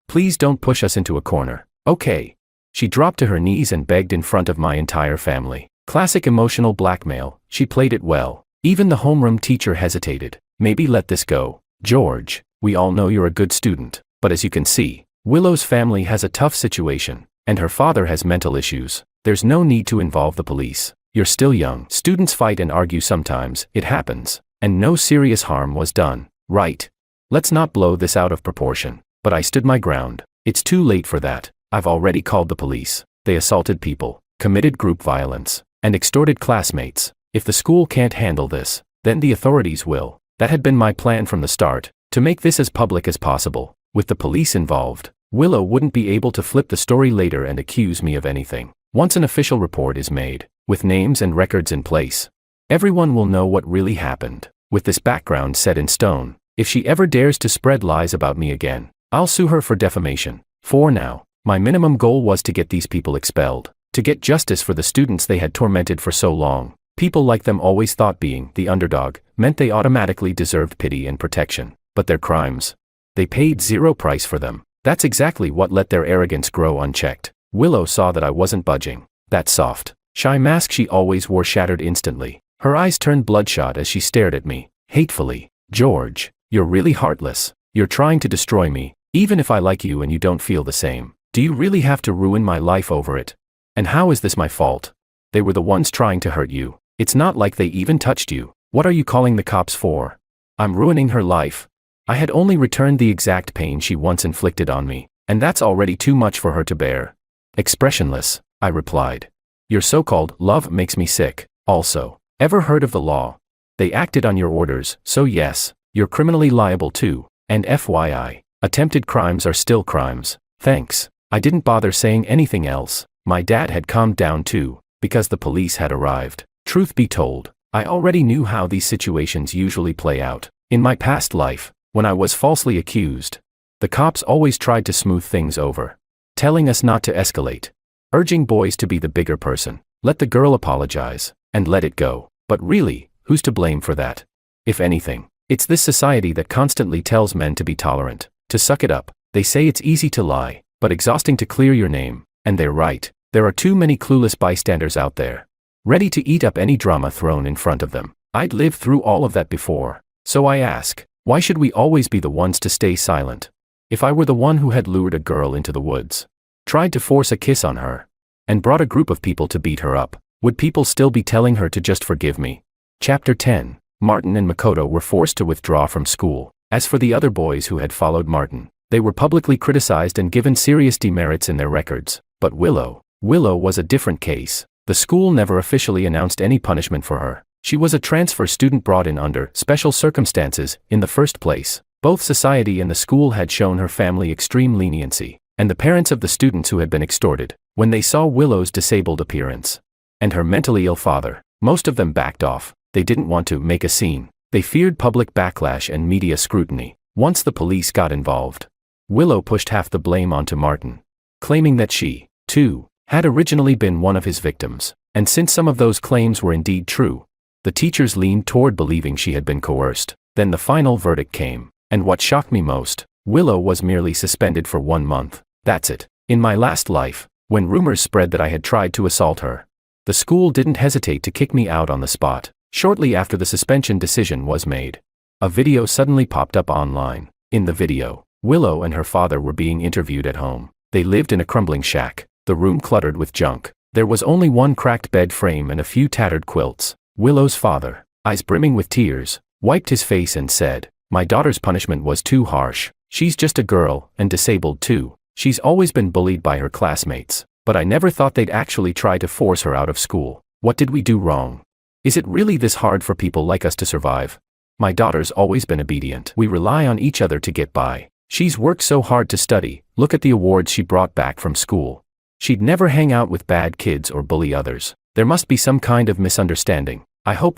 Please don't push us into a corner, okay?" She dropped to her knees and begged in front of my entire family. Classic emotional blackmail, she played it well. Even the homeroom teacher hesitated. "Maybe let this go. George, we all know you're a good student, but as you can see, Willow's family has a tough situation, and her father has mental issues. There's no need to involve the police. You're still young. Students fight and argue sometimes, it happens, and no serious harm was done, right? Let's not blow this out of proportion." But I stood my ground. "It's too late for that. I've already called the police. They assaulted people, committed group violence, and extorted classmates. If the school can't handle this, then the authorities will." That had been my plan from the start, to make this as public as possible. With the police involved, Willow wouldn't be able to flip the story later and accuse me of anything. Once an official report is made, with names and records in place, everyone will know what really happened. With this background set in stone, if she ever dares to spread lies about me again, I'll sue her for defamation. For now, my minimum goal was to get these people expelled, to get justice for the students they had tormented for so long. People like them always thought being the underdog meant they automatically deserved pity and protection. But their crimes, they paid zero price for them. That's exactly what let their arrogance grow unchecked. Willow saw that I wasn't budging. That soft, shy mask she always wore shattered instantly. Her eyes turned bloodshot as she stared at me, hatefully. "George, you're really heartless. You're trying to destroy me, even if I like you and you don't feel the same. Do you really have to ruin my life over it? And how is this my fault? They were the ones trying to hurt you. It's not like they even touched you. What are you calling the cops for?" I'm ruining her life. I had only returned the exact pain she once inflicted on me, and that's already too much for her to bear. Expressionless, I replied. "Your so-called love makes me sick. Also, ever heard of the law? They acted on your orders, so yes, you're criminally liable too. And FYI, attempted crimes are still crimes." Thanks. I didn't bother saying anything else. My dad had calmed down too, because the police had arrived. Truth be told, I already knew how these situations usually play out. In my past life, when I was falsely accused, the cops always tried to smooth things over, telling us not to escalate, urging boys to be the bigger person, let the girl apologize, and let it go. But really, who's to blame for that? If anything, it's this society that constantly tells men to be tolerant, to suck it up. They say it's easy to lie, but exhausting to clear your name, and they're right. There are too many clueless bystanders out there, ready to eat up any drama thrown in front of them. I'd lived through all of that before, so I ask, why should we always be the ones to stay silent? If I were the one who had lured a girl into the woods, tried to force a kiss on her, and brought a group of people to beat her up, would people still be telling her to just forgive me? Chapter 10. Martin and Makoto were forced to withdraw from school. As for the other boys who had followed Martin, they were publicly criticized and given serious demerits in their records. But Willow was a different case. The school never officially announced any punishment for her. She was a transfer student brought in under special circumstances in the first place. Both society and the school had shown her family extreme leniency, and the parents of the students who had been extorted, when they saw Willow's disabled appearance and her mentally ill father, most of them backed off. They didn't want to make a scene. They feared public backlash and media scrutiny. Once the police got involved, Willow pushed half the blame onto Martin, claiming that she, too, had originally been one of his victims. And since some of those claims were indeed true, the teachers leaned toward believing she had been coerced. Then the final verdict came, and what shocked me most, Willow was merely suspended for 1 month. That's it. In my last life, when rumors spread that I had tried to assault her, the school didn't hesitate to kick me out on the spot. Shortly after the suspension decision was made, a video suddenly popped up online. In the video, Willow and her father were being interviewed at home. They lived in a crumbling shack, the room cluttered with junk. There was only one cracked bed frame and a few tattered quilts. Willow's father, eyes brimming with tears, wiped his face and said, "My daughter's punishment was too harsh. She's just a girl, and disabled too. She's always been bullied by her classmates, but I never thought they'd actually try to force her out of school." What did we do wrong? Is it really this hard for people like us to survive? My daughter's always been obedient. We rely on each other to get by. She's worked so hard to study. Look at the awards she brought back from school. She'd never hang out with bad kids or bully others. There must be some kind of misunderstanding. I hope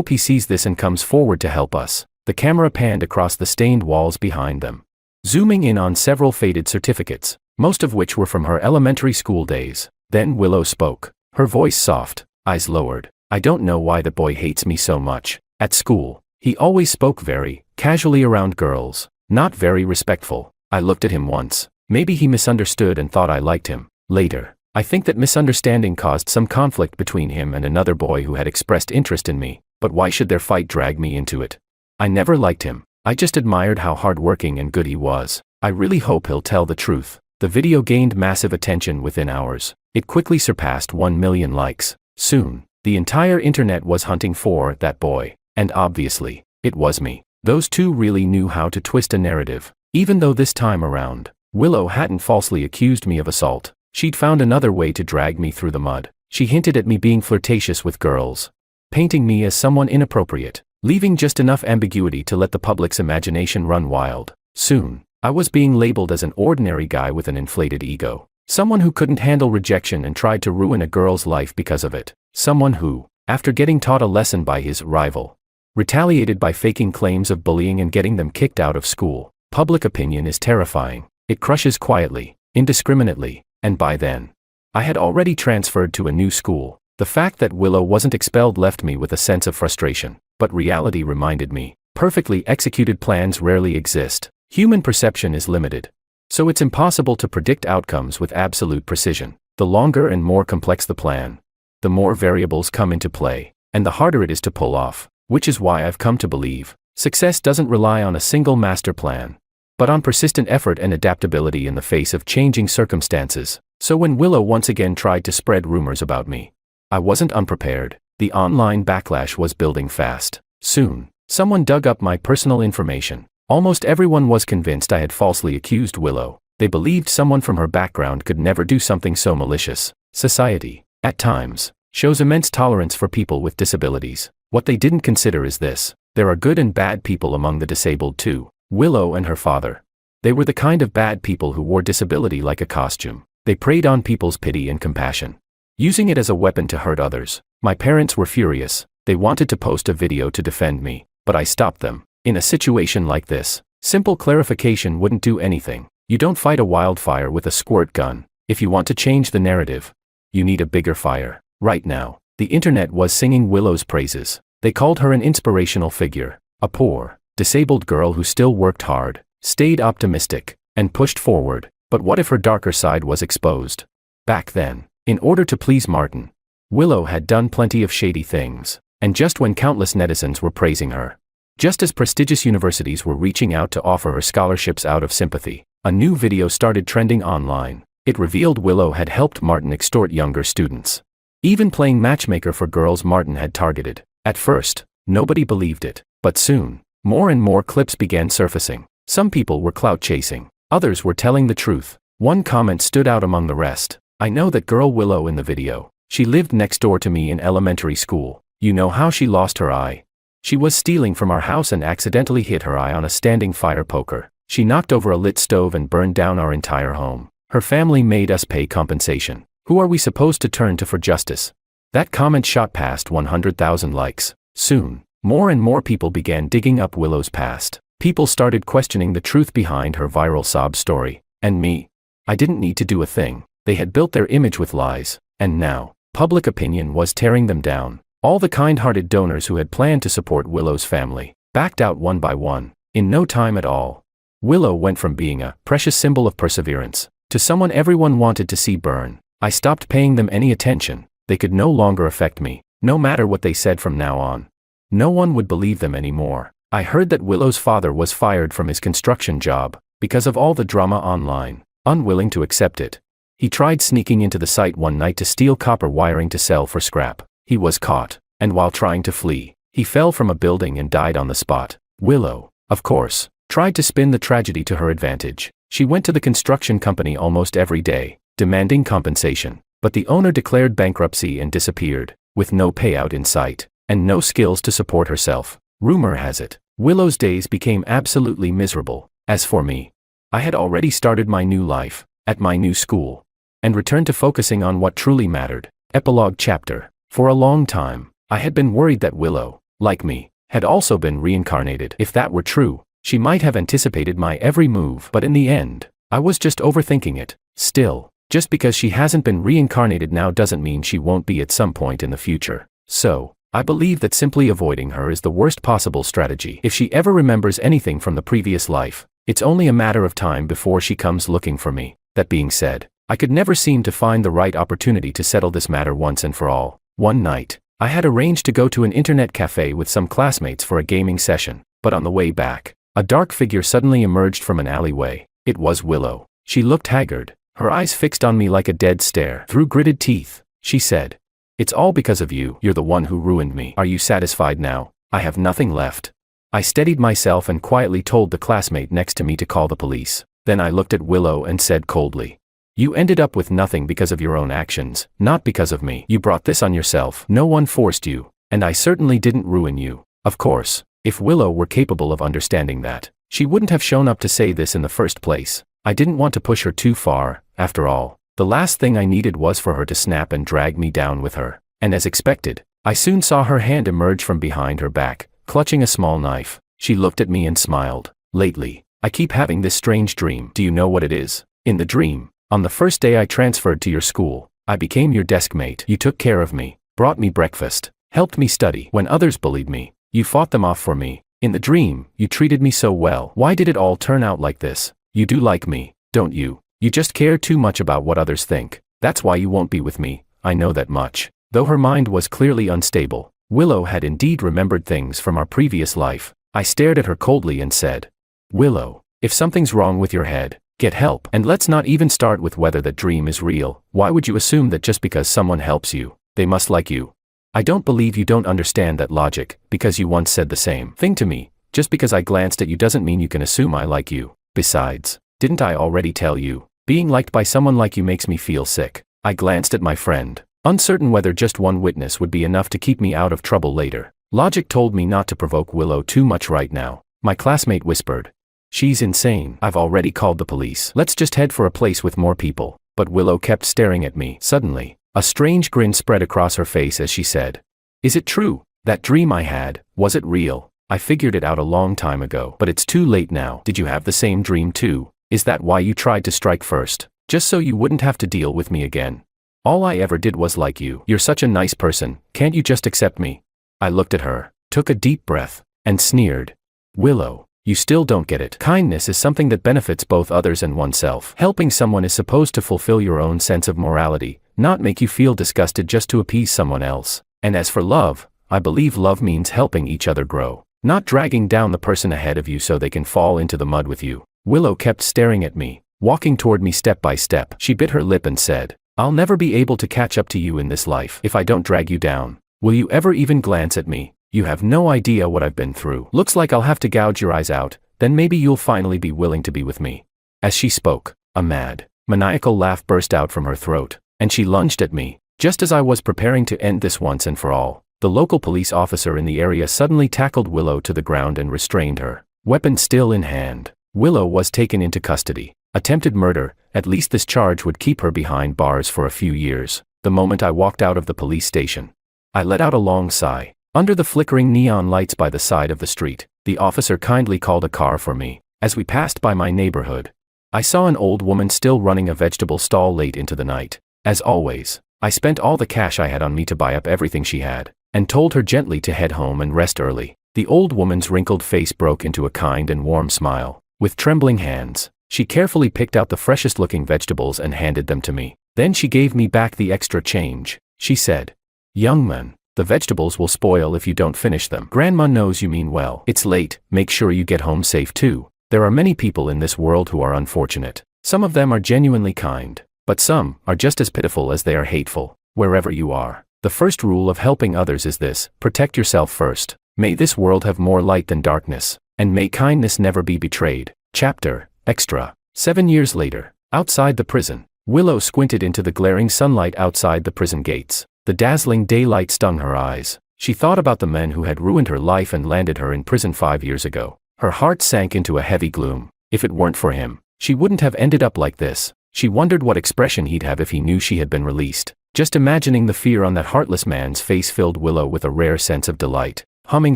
he sees this and comes forward to help us. The camera panned across the stained walls behind them, zooming in on several faded certificates, most of which were from her elementary school days. Then Willow spoke, her voice soft, eyes lowered. I don't know why the boy hates me so much. At school, he always spoke very casually around girls, not very respectful. I looked at him once. Maybe he misunderstood and thought I liked him. Later, I think that misunderstanding caused some conflict between him and another boy who had expressed interest in me, but why should their fight drag me into it? I never liked him. I just admired how hardworking and good he was. I really hope he'll tell the truth. The video gained massive attention within hours. It quickly surpassed 1 million likes. Soon, the entire internet was hunting for that boy, and obviously, it was me. Those two really knew how to twist a narrative. Even though this time around, Willow hadn't falsely accused me of assault, she'd found another way to drag me through the mud. She hinted at me being flirtatious with girls, painting me as someone inappropriate, leaving just enough ambiguity to let the public's imagination run wild. Soon, I was being labeled as an ordinary guy with an inflated ego. Someone who couldn't handle rejection and tried to ruin a girl's life because of it. Someone who, after getting taught a lesson by his rival, retaliated by faking claims of bullying and getting them kicked out of school. Public opinion is terrifying. It crushes quietly, indiscriminately, and by then, I had already transferred to a new school. The fact that Willow wasn't expelled left me with a sense of frustration, but reality reminded me, perfectly executed plans rarely exist. Human perception is limited, so it's impossible to predict outcomes with absolute precision. The longer and more complex the plan, the more variables come into play, and the harder it is to pull off, which is why I've come to believe success doesn't rely on a single master plan, but on persistent effort and adaptability in the face of changing circumstances. So when Willow once again tried to spread rumors about me, I wasn't unprepared. The online backlash was building fast. Soon, someone dug up my personal information. Almost everyone was convinced I had falsely accused Willow. They believed someone from her background could never do something so malicious. Society, at times, shows immense tolerance for people with disabilities. What they didn't consider is this: there are good and bad people among the disabled too. Willow and her father. They were the kind of bad people who wore disability like a costume. They preyed on people's pity and compassion, using it as a weapon to hurt others. My parents were furious. They wanted to post a video to defend me, but I stopped them. In a situation like this, simple clarification wouldn't do anything. You don't fight a wildfire with a squirt gun. If you want to change the narrative, you need a bigger fire. Right now, the internet was singing Willow's praises. They called her an inspirational figure, a poor, disabled girl who still worked hard, stayed optimistic, and pushed forward. But what if her darker side was exposed? Back then, in order to please Martin, Willow had done plenty of shady things, and just when countless netizens were praising her, just as prestigious universities were reaching out to offer her scholarships out of sympathy, a new video started trending online. It revealed Willow had helped Martin extort younger students, even playing matchmaker for girls Martin had targeted. At first, nobody believed it, but soon, more and more clips began surfacing. Some people were clout chasing, others were telling the truth. One comment stood out among the rest. I know that girl Willow in the video. She lived next door to me in elementary school. You know how she lost her eye? She was stealing from our house and accidentally hit her eye on a standing fire poker. She knocked over a lit stove and burned down our entire home. Her family made us pay compensation. Who are we supposed to turn to for justice? That comment shot past 100,000 likes. Soon, more and more people began digging up Willow's past. People started questioning the truth behind her viral sob story. And me? I didn't need to do a thing. They had built their image with lies, and now, public opinion was tearing them down. All the kind-hearted donors who had planned to support Willow's family backed out one by one. In no time at all, Willow went from being a precious symbol of perseverance to someone everyone wanted to see burn. I stopped paying them any attention. They could no longer affect me. No matter what they said from now on, no one would believe them anymore. I heard that Willow's father was fired from his construction job because of all the drama online. Unwilling to accept it, he tried sneaking into the site one night to steal copper wiring to sell for scrap. He was caught, and while trying to flee, he fell from a building and died on the spot. Willow, of course, tried to spin the tragedy to her advantage. She went to the construction company almost every day, demanding compensation. But the owner declared bankruptcy and disappeared, with no payout in sight, and no skills to support herself. Rumor has it, Willow's days became absolutely miserable. As for me, I had already started my new life, at my new school, and returned to focusing on what truly mattered. Epilogue chapter. For a long time, I had been worried that Willow, like me, had also been reincarnated. If that were true, she might have anticipated my every move, but in the end, I was just overthinking it. Still, just because she hasn't been reincarnated now doesn't mean she won't be at some point in the future. So, I believe that simply avoiding her is the worst possible strategy. If she ever remembers anything from the previous life, it's only a matter of time before she comes looking for me. That being said, I could never seem to find the right opportunity to settle this matter once and for all. One night, I had arranged to go to an internet cafe with some classmates for a gaming session, but on the way back, a dark figure suddenly emerged from an alleyway. It was Willow. She looked haggard, her eyes fixed on me like a dead stare. Through gritted teeth, she said, "It's all because of you. You're the one who ruined me. Are you satisfied now? I have nothing left." I steadied myself and quietly told the classmate next to me to call the police. Then I looked at Willow and said coldly, "You ended up with nothing because of your own actions, not because of me. You brought this on yourself. No one forced you, and I certainly didn't ruin you." Of course, if Willow were capable of understanding that, she wouldn't have shown up to say this in the first place. I didn't want to push her too far. After all, the last thing I needed was for her to snap and drag me down with her. And as expected, I soon saw her hand emerge from behind her back, clutching a small knife. She looked at me and smiled. "Lately, I keep having this strange dream. Do you know what it is?" "In the dream, on the first day I transferred to your school, I became your desk mate. You took care of me, brought me breakfast, helped me study. When others bullied me, you fought them off for me. In the dream, you treated me so well. Why did it all turn out like this? You do like me, don't you? You just care too much about what others think. That's why you won't be with me. I know that much." Though her mind was clearly unstable, Willow had indeed remembered things from our previous life. I stared at her coldly and said, "Willow, if something's wrong with your head, get help. And let's not even start with whether that dream is real. Why would you assume that just because someone helps you, they must like you? I don't believe you don't understand that logic, because you once said the same thing to me. Just because I glanced at you doesn't mean you can assume I like you. Besides, didn't I already tell you? Being liked by someone like you makes me feel sick." I glanced at my friend, uncertain whether just one witness would be enough to keep me out of trouble later. Logic told me not to provoke Willow too much right now. My classmate whispered, "She's insane. I've already called the police. Let's just head for a place with more people." But Willow kept staring at me. Suddenly, a strange grin spread across her face as she said, "Is it true? That dream I had, was it real? I figured it out a long time ago, but it's too late now. Did you have the same dream too? Is that why you tried to strike first? Just so you wouldn't have to deal with me again? All I ever did was like you. You're such a nice person. Can't you just accept me?" I looked at her, took a deep breath, and sneered. "Willow, you still don't get it. Kindness is something that benefits both others and oneself. Helping someone is supposed to fulfill your own sense of morality, not make you feel disgusted just to appease someone else. And as for love, I believe love means helping each other grow, not dragging down the person ahead of you so they can fall into the mud with you." Willow kept staring at me, walking toward me step by step. She bit her lip and said, "I'll never be able to catch up to you in this life if I don't drag you down. Will you ever even glance at me? You have no idea what I've been through. Looks like I'll have to gouge your eyes out, then maybe you'll finally be willing to be with me." As she spoke, a mad, maniacal laugh burst out from her throat, and she lunged at me. Just as I was preparing to end this once and for all, the local police officer in the area suddenly tackled Willow to the ground and restrained her. Weapon still in hand, Willow was taken into custody. Attempted murder, at least this charge would keep her behind bars for a few years. The moment I walked out of the police station, I let out a long sigh. Under the flickering neon lights by the side of the street, the officer kindly called a car for me. As we passed by my neighborhood, I saw an old woman still running a vegetable stall late into the night. As always, I spent all the cash I had on me to buy up everything she had, and told her gently to head home and rest early. The old woman's wrinkled face broke into a kind and warm smile. With trembling hands, she carefully picked out the freshest-looking vegetables and handed them to me. Then she gave me back the extra change. She said, "Young man, the vegetables will spoil if you don't finish them. Grandma knows you mean well. It's late, make sure you get home safe too." There are many people in this world who are unfortunate. Some of them are genuinely kind, but some are just as pitiful as they are hateful. Wherever you are, the first rule of helping others is this: protect yourself first. May this world have more light than darkness, and may kindness never be betrayed. Chapter Extra. 7 years later, outside the prison, Willow squinted into the glaring sunlight outside the prison gates. The dazzling daylight stung her eyes. She thought about the men who had ruined her life and landed her in prison 5 years ago. Her heart sank into a heavy gloom. If it weren't for him, she wouldn't have ended up like this. She wondered what expression he'd have if he knew she had been released. Just imagining the fear on that heartless man's face filled Willow with a rare sense of delight. Humming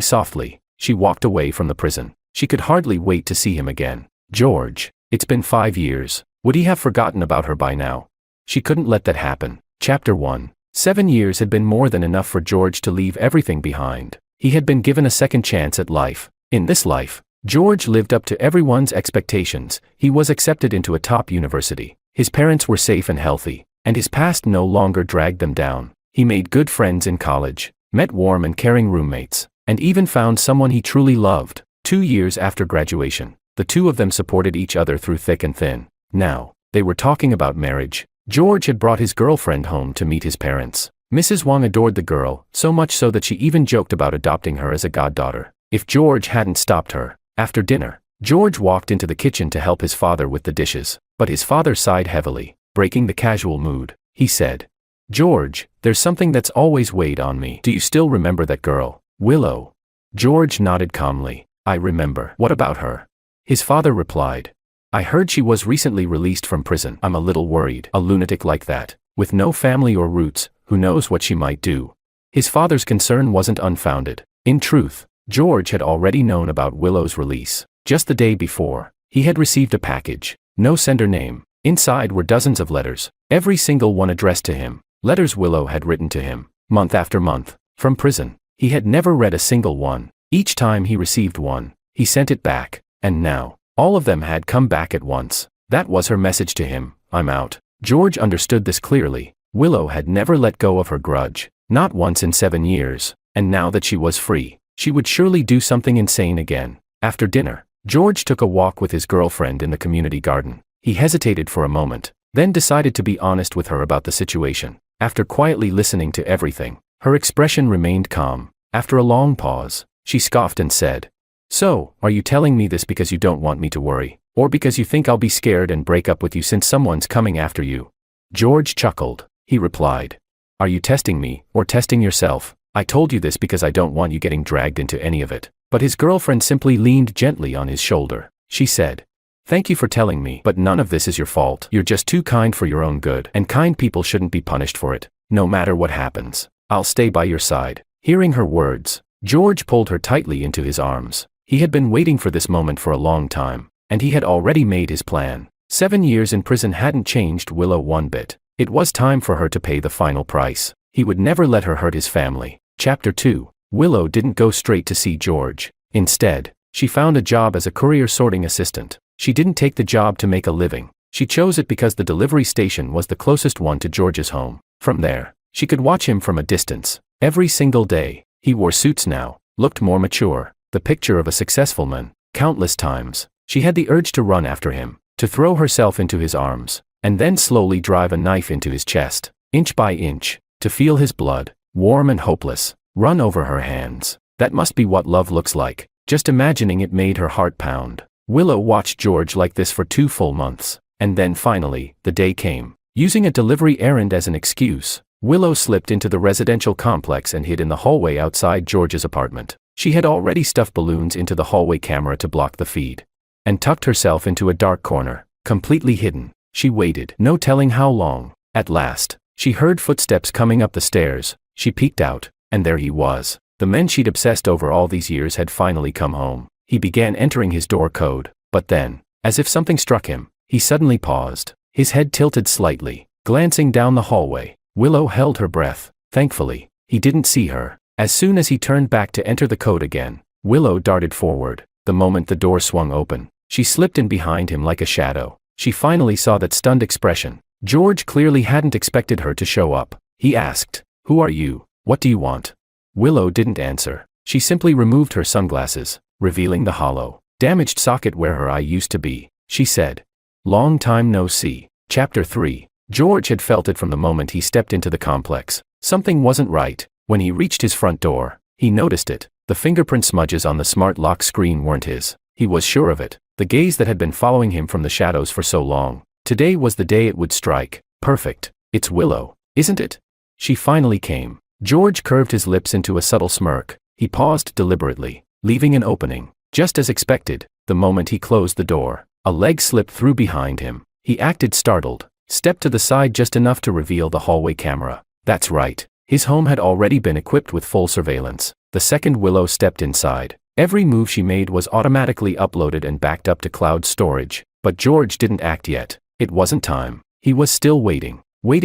softly, she walked away from the prison. She could hardly wait to see him again. George. It's been 5 years. Would he have forgotten about her by now? She couldn't let that happen. Chapter 1. 7 years had been more than enough for George to leave everything behind. He had been given a second chance at life. In this life, George lived up to everyone's expectations. He was accepted into a top university. His parents were safe and healthy, and his past no longer dragged them down. He made good friends in college, met warm and caring roommates, and even found someone he truly loved. 2 years after graduation, the two of them supported each other through thick and thin. Now, they were talking about marriage. George had brought his girlfriend home to meet his parents. Mrs. Wang adored the girl, so much so that she even joked about adopting her as a goddaughter. If George hadn't stopped her. After dinner, George walked into the kitchen to help his father with the dishes, but his father sighed heavily, breaking the casual mood. He said, "George, there's something that's always weighed on me. Do you still remember that girl, Willow?" George nodded calmly. "I remember." "What about her?" His father replied, "I heard she was recently released from prison. I'm a little worried. A lunatic like that, with no family or roots, who knows what she might do?" His father's concern wasn't unfounded. In truth, George had already known about Willow's release. Just the day before, he had received a package. No sender name. Inside were dozens of letters, every single one addressed to him. Letters Willow had written to him, month after month, from prison. He had never read a single one. Each time he received one, he sent it back, and now, all of them had come back at once. That was her message to him: "I'm out." George understood this clearly. Willow had never let go of her grudge, not once in 7 years, and now that she was free, she would surely do something insane again. After dinner, George took a walk with his girlfriend in the community garden. He hesitated for a moment, then decided to be honest with her about the situation. After quietly listening to everything, her expression remained calm. After a long pause, she scoffed and said, "So, are you telling me this because you don't want me to worry, or because you think I'll be scared and break up with you since someone's coming after you?" George chuckled. He replied, "Are you testing me, or testing yourself? I told you this because I don't want you getting dragged into any of it." But his girlfriend simply leaned gently on his shoulder. She said, "Thank you for telling me, but none of this is your fault. You're just too kind for your own good, and kind people shouldn't be punished for it. No matter what happens, I'll stay by your side." Hearing her words, George pulled her tightly into his arms. He had been waiting for this moment for a long time, and he had already made his plan. 7 years in prison hadn't changed Willow one bit. It was time for her to pay the final price. He would never let her hurt his family. Chapter 2. Willow didn't go straight to see George. Instead, she found a job as a courier sorting assistant. She didn't take the job to make a living. She chose it because the delivery station was the closest one to George's home. From there, she could watch him from a distance. Every single day, he wore suits now, looked more mature, the picture of a successful man. Countless times, she had the urge to run after him, to throw herself into his arms, and then slowly drive a knife into his chest, inch by inch, to feel his blood, warm and hopeless, run over her hands. That must be what love looks like. Just imagining it made her heart pound. Willow watched George like this for 2 full months, and then finally, the day came. Using a delivery errand as an excuse, Willow slipped into the residential complex and hid in the hallway outside George's apartment. She had already stuffed balloons into the hallway camera to block the feed, and tucked herself into a dark corner, completely hidden. She waited, no telling how long. At last, she heard footsteps coming up the stairs. She peeked out, and there he was. The man she'd obsessed over all these years had finally come home. He began entering his door code, but then, as if something struck him, he suddenly paused, his head tilted slightly, glancing down the hallway. Willow held her breath. Thankfully, he didn't see her. As soon as he turned back to enter the code again, Willow darted forward. The moment the door swung open, she slipped in behind him like a shadow. She finally saw that stunned expression. George clearly hadn't expected her to show up. He asked, "Who are you? What do you want?" Willow didn't answer. She simply removed her sunglasses, revealing the hollow, damaged socket where her eye used to be. She said, "Long time no see." Chapter 3. George had felt it from the moment he stepped into the complex. Something wasn't right. When he reached his front door, he noticed it. The fingerprint smudges on the smart lock screen weren't his. He was sure of it. The gaze that had been following him from the shadows for so long Today was the day it would strike. Perfect. It's Willow, isn't it? She finally came. George curved his lips into a subtle smirk. He paused deliberately, leaving an opening. Just as expected, the moment he closed the door, a leg slipped through behind him. He acted startled, stepped to the side just enough to reveal the hallway camera. That's right. His home had already been equipped with full surveillance. The second Willow stepped inside, every move she made was automatically uploaded and backed up to cloud storage. But George didn't act yet. It wasn't time. He was still waiting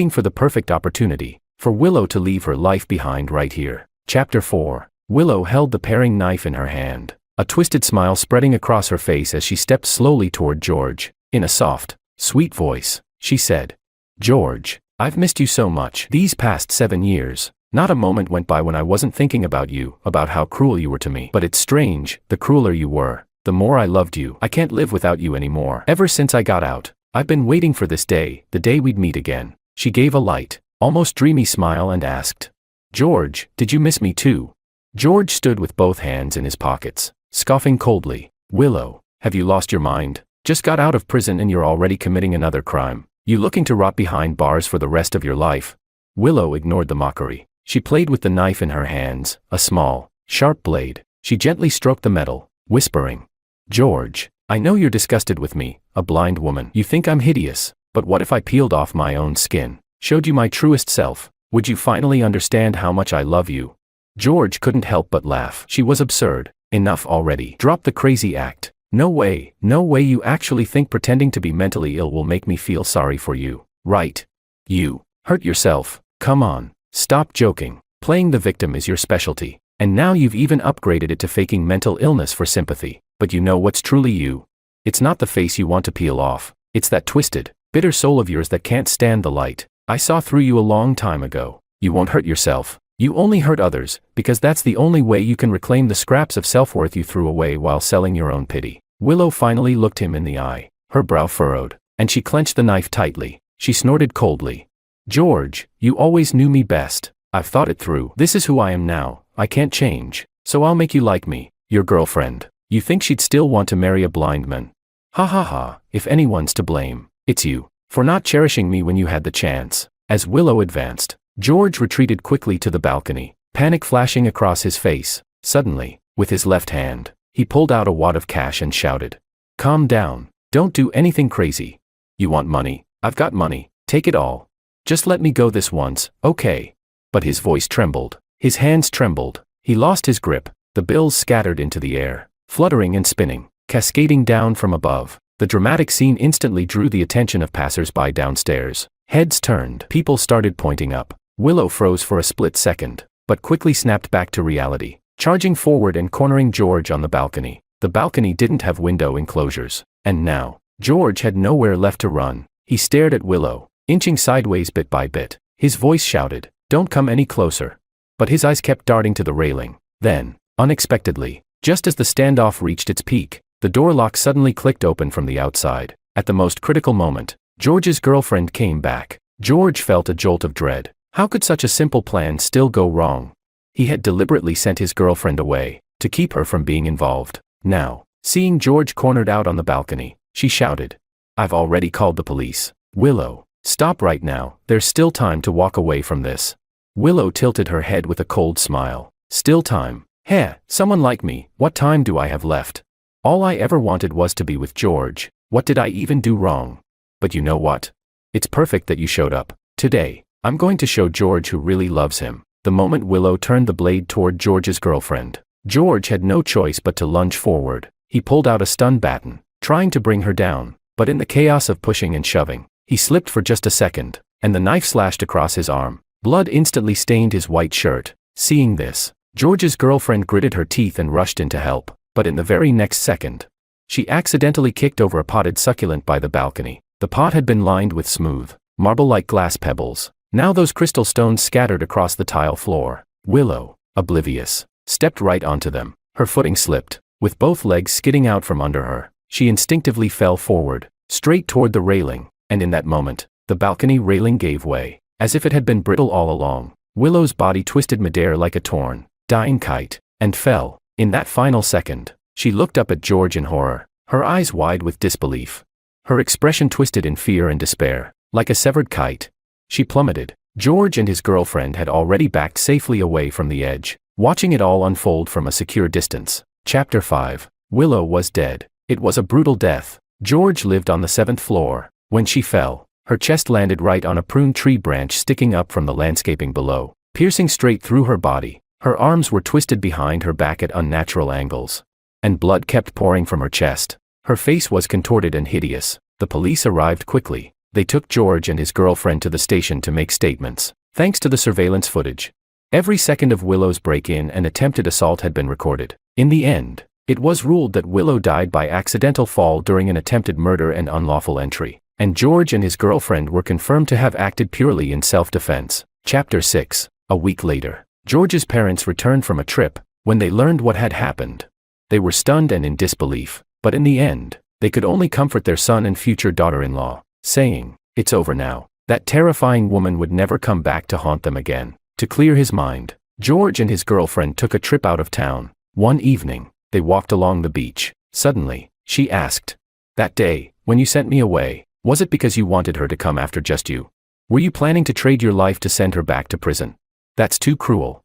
for the perfect opportunity, for Willow to leave her life behind right here. Chapter 4. Willow held the paring knife in her hand, a twisted smile spreading across her face as she stepped slowly toward George. In a soft, sweet voice, she said, "George, I've missed you so much these past 7 years. Not a moment went by when I wasn't thinking about you, about how cruel you were to me. But it's strange, the crueler you were, the more I loved you. I can't live without you anymore. Ever since I got out, I've been waiting for this day, the day we'd meet again." She gave a light, almost dreamy smile and asked, "George, did you miss me too?" George stood with both hands in his pockets, scoffing coldly. "Willow, have you lost your mind? Just got out of prison and you're already committing another crime. You looking to rot behind bars for the rest of your life?" Willow ignored the mockery. She played with the knife in her hands, a small, sharp blade. She gently stroked the metal, whispering, "George, I know you're disgusted with me, a blind woman. You think I'm hideous, but what if I peeled off my own skin, showed you my truest self? Would you finally understand how much I love you?" George couldn't help but laugh. She was absurd. Enough already. Drop the crazy act. No way you actually think pretending to be mentally ill will make me feel sorry for you, right? You hurt yourself. Come on, stop joking. Playing the victim is your specialty, and now you've even upgraded it to faking mental illness for sympathy. But you know what's truly you? It's not the face you want to peel off. It's that twisted, bitter soul of yours that can't stand the light. I saw through you a long time ago. You won't hurt yourself. You only hurt others, because that's the only way you can reclaim the scraps of self-worth you threw away while selling your own pity. Willow finally looked him in the eye, her brow furrowed, and she clenched the knife tightly. She snorted coldly. "George, you always knew me best. I've thought it through. This is who I am now. I can't change. So I'll make you like me, your girlfriend. You think she'd still want to marry a blind man? Ha ha ha, if anyone's to blame, it's you, for not cherishing me when you had the chance." As Willow advanced, George retreated quickly to the balcony, panic flashing across his face. Suddenly, with his left hand, he pulled out a wad of cash and shouted, "Calm down. Don't do anything crazy. You want money? I've got money. Take it all. Just let me go this once, okay?" But his voice trembled. His hands trembled. He lost his grip. The bills scattered into the air, fluttering and spinning, cascading down from above. The dramatic scene instantly drew the attention of passers-by downstairs. Heads turned. People started pointing up. Willow froze for a split second, but quickly snapped back to reality, charging forward and cornering George on the balcony. The balcony didn't have window enclosures, and now, George had nowhere left to run. He stared at Willow, inching sideways bit by bit. His voice shouted, "Don't come any closer." But his eyes kept darting to the railing. Then, unexpectedly, just as the standoff reached its peak, the door lock suddenly clicked open from the outside. At the most critical moment, George's girlfriend came back. George felt a jolt of dread. How could such a simple plan still go wrong? He had deliberately sent his girlfriend away, to keep her from being involved. Now, seeing George cornered out on the balcony, she shouted, "I've already called the police." "Willow, stop right now, there's still time to walk away from this." Willow tilted her head with a cold smile. "Still time? Heh, someone like me, what time do I have left? All I ever wanted was to be with George. What did I even do wrong? But you know what? It's perfect that you showed up. Today, I'm going to show George who really loves him." The moment Willow turned the blade toward George's girlfriend, George had no choice but to lunge forward. He pulled out a stun baton, trying to bring her down, but in the chaos of pushing and shoving, he slipped for just a second, and the knife slashed across his arm. Blood instantly stained his white shirt. Seeing this, George's girlfriend gritted her teeth and rushed in to help, but in the very next second, she accidentally kicked over a potted succulent by the balcony. The pot had been lined with smooth, marble-like glass pebbles. Now those crystal stones scattered across the tile floor. Willow, oblivious, stepped right onto them. Her footing slipped. With both legs skidding out from under her, she instinctively fell forward, straight toward the railing, and in that moment, the balcony railing gave way, as if it had been brittle all along. Willow's body twisted midair like a torn, dying kite, and fell. In that final second, she looked up at George in horror, her eyes wide with disbelief. Her expression twisted in fear and despair, like a severed kite. She plummeted. George and his girlfriend had already backed safely away from the edge, watching it all unfold from a secure distance. Chapter 5. Willow was dead. It was a brutal death. George lived on the 7th floor. When she fell, her chest landed right on a prune tree branch sticking up from the landscaping below, piercing straight through her body. Her arms were twisted behind her back at unnatural angles, and blood kept pouring from her chest. Her face was contorted and hideous. The police arrived quickly. They took George and his girlfriend to the station to make statements. Thanks to the surveillance footage, every second of Willow's break-in and attempted assault had been recorded. In the end, it was ruled that Willow died by accidental fall during an attempted murder and unlawful entry, and George and his girlfriend were confirmed to have acted purely in self-defense. Chapter 6. A week later, George's parents returned from a trip. When they learned what had happened, they were stunned and in disbelief, but in the end, they could only comfort their son and future daughter-in-law, saying, "It's over now." That terrifying woman would never come back to haunt them again. To clear his mind, George and his girlfriend took a trip out of town. One evening, they walked along the beach. Suddenly, she asked, "That day, when you sent me away, was it because you wanted her to come after just you? Were you planning to trade your life to send her back to prison? That's too cruel."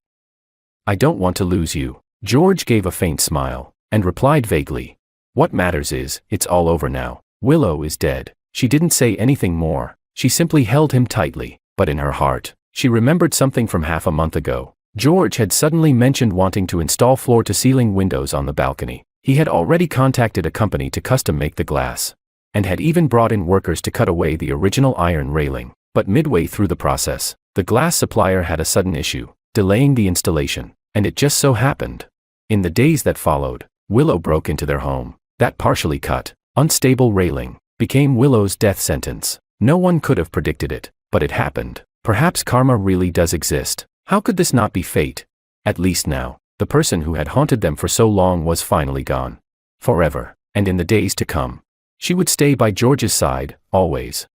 "I don't want to lose you." George gave a faint smile, and replied vaguely, "What matters is, it's all over now. Willow is dead." She didn't say anything more. She simply held him tightly, but in her heart, she remembered something from half a month ago. George had suddenly mentioned wanting to install floor-to-ceiling windows on the balcony. He had already contacted a company to custom-make the glass, and had even brought in workers to cut away the original iron railing. But midway through the process, the glass supplier had a sudden issue, delaying the installation, and it just so happened. In the days that followed, Willow broke into their home. That partially cut, unstable railing became Willow's death sentence. No one could have predicted it, but it happened. Perhaps karma really does exist. How could this not be fate? At least now, the person who had haunted them for so long was finally gone. Forever, and in the days to come, she would stay by George's side, always.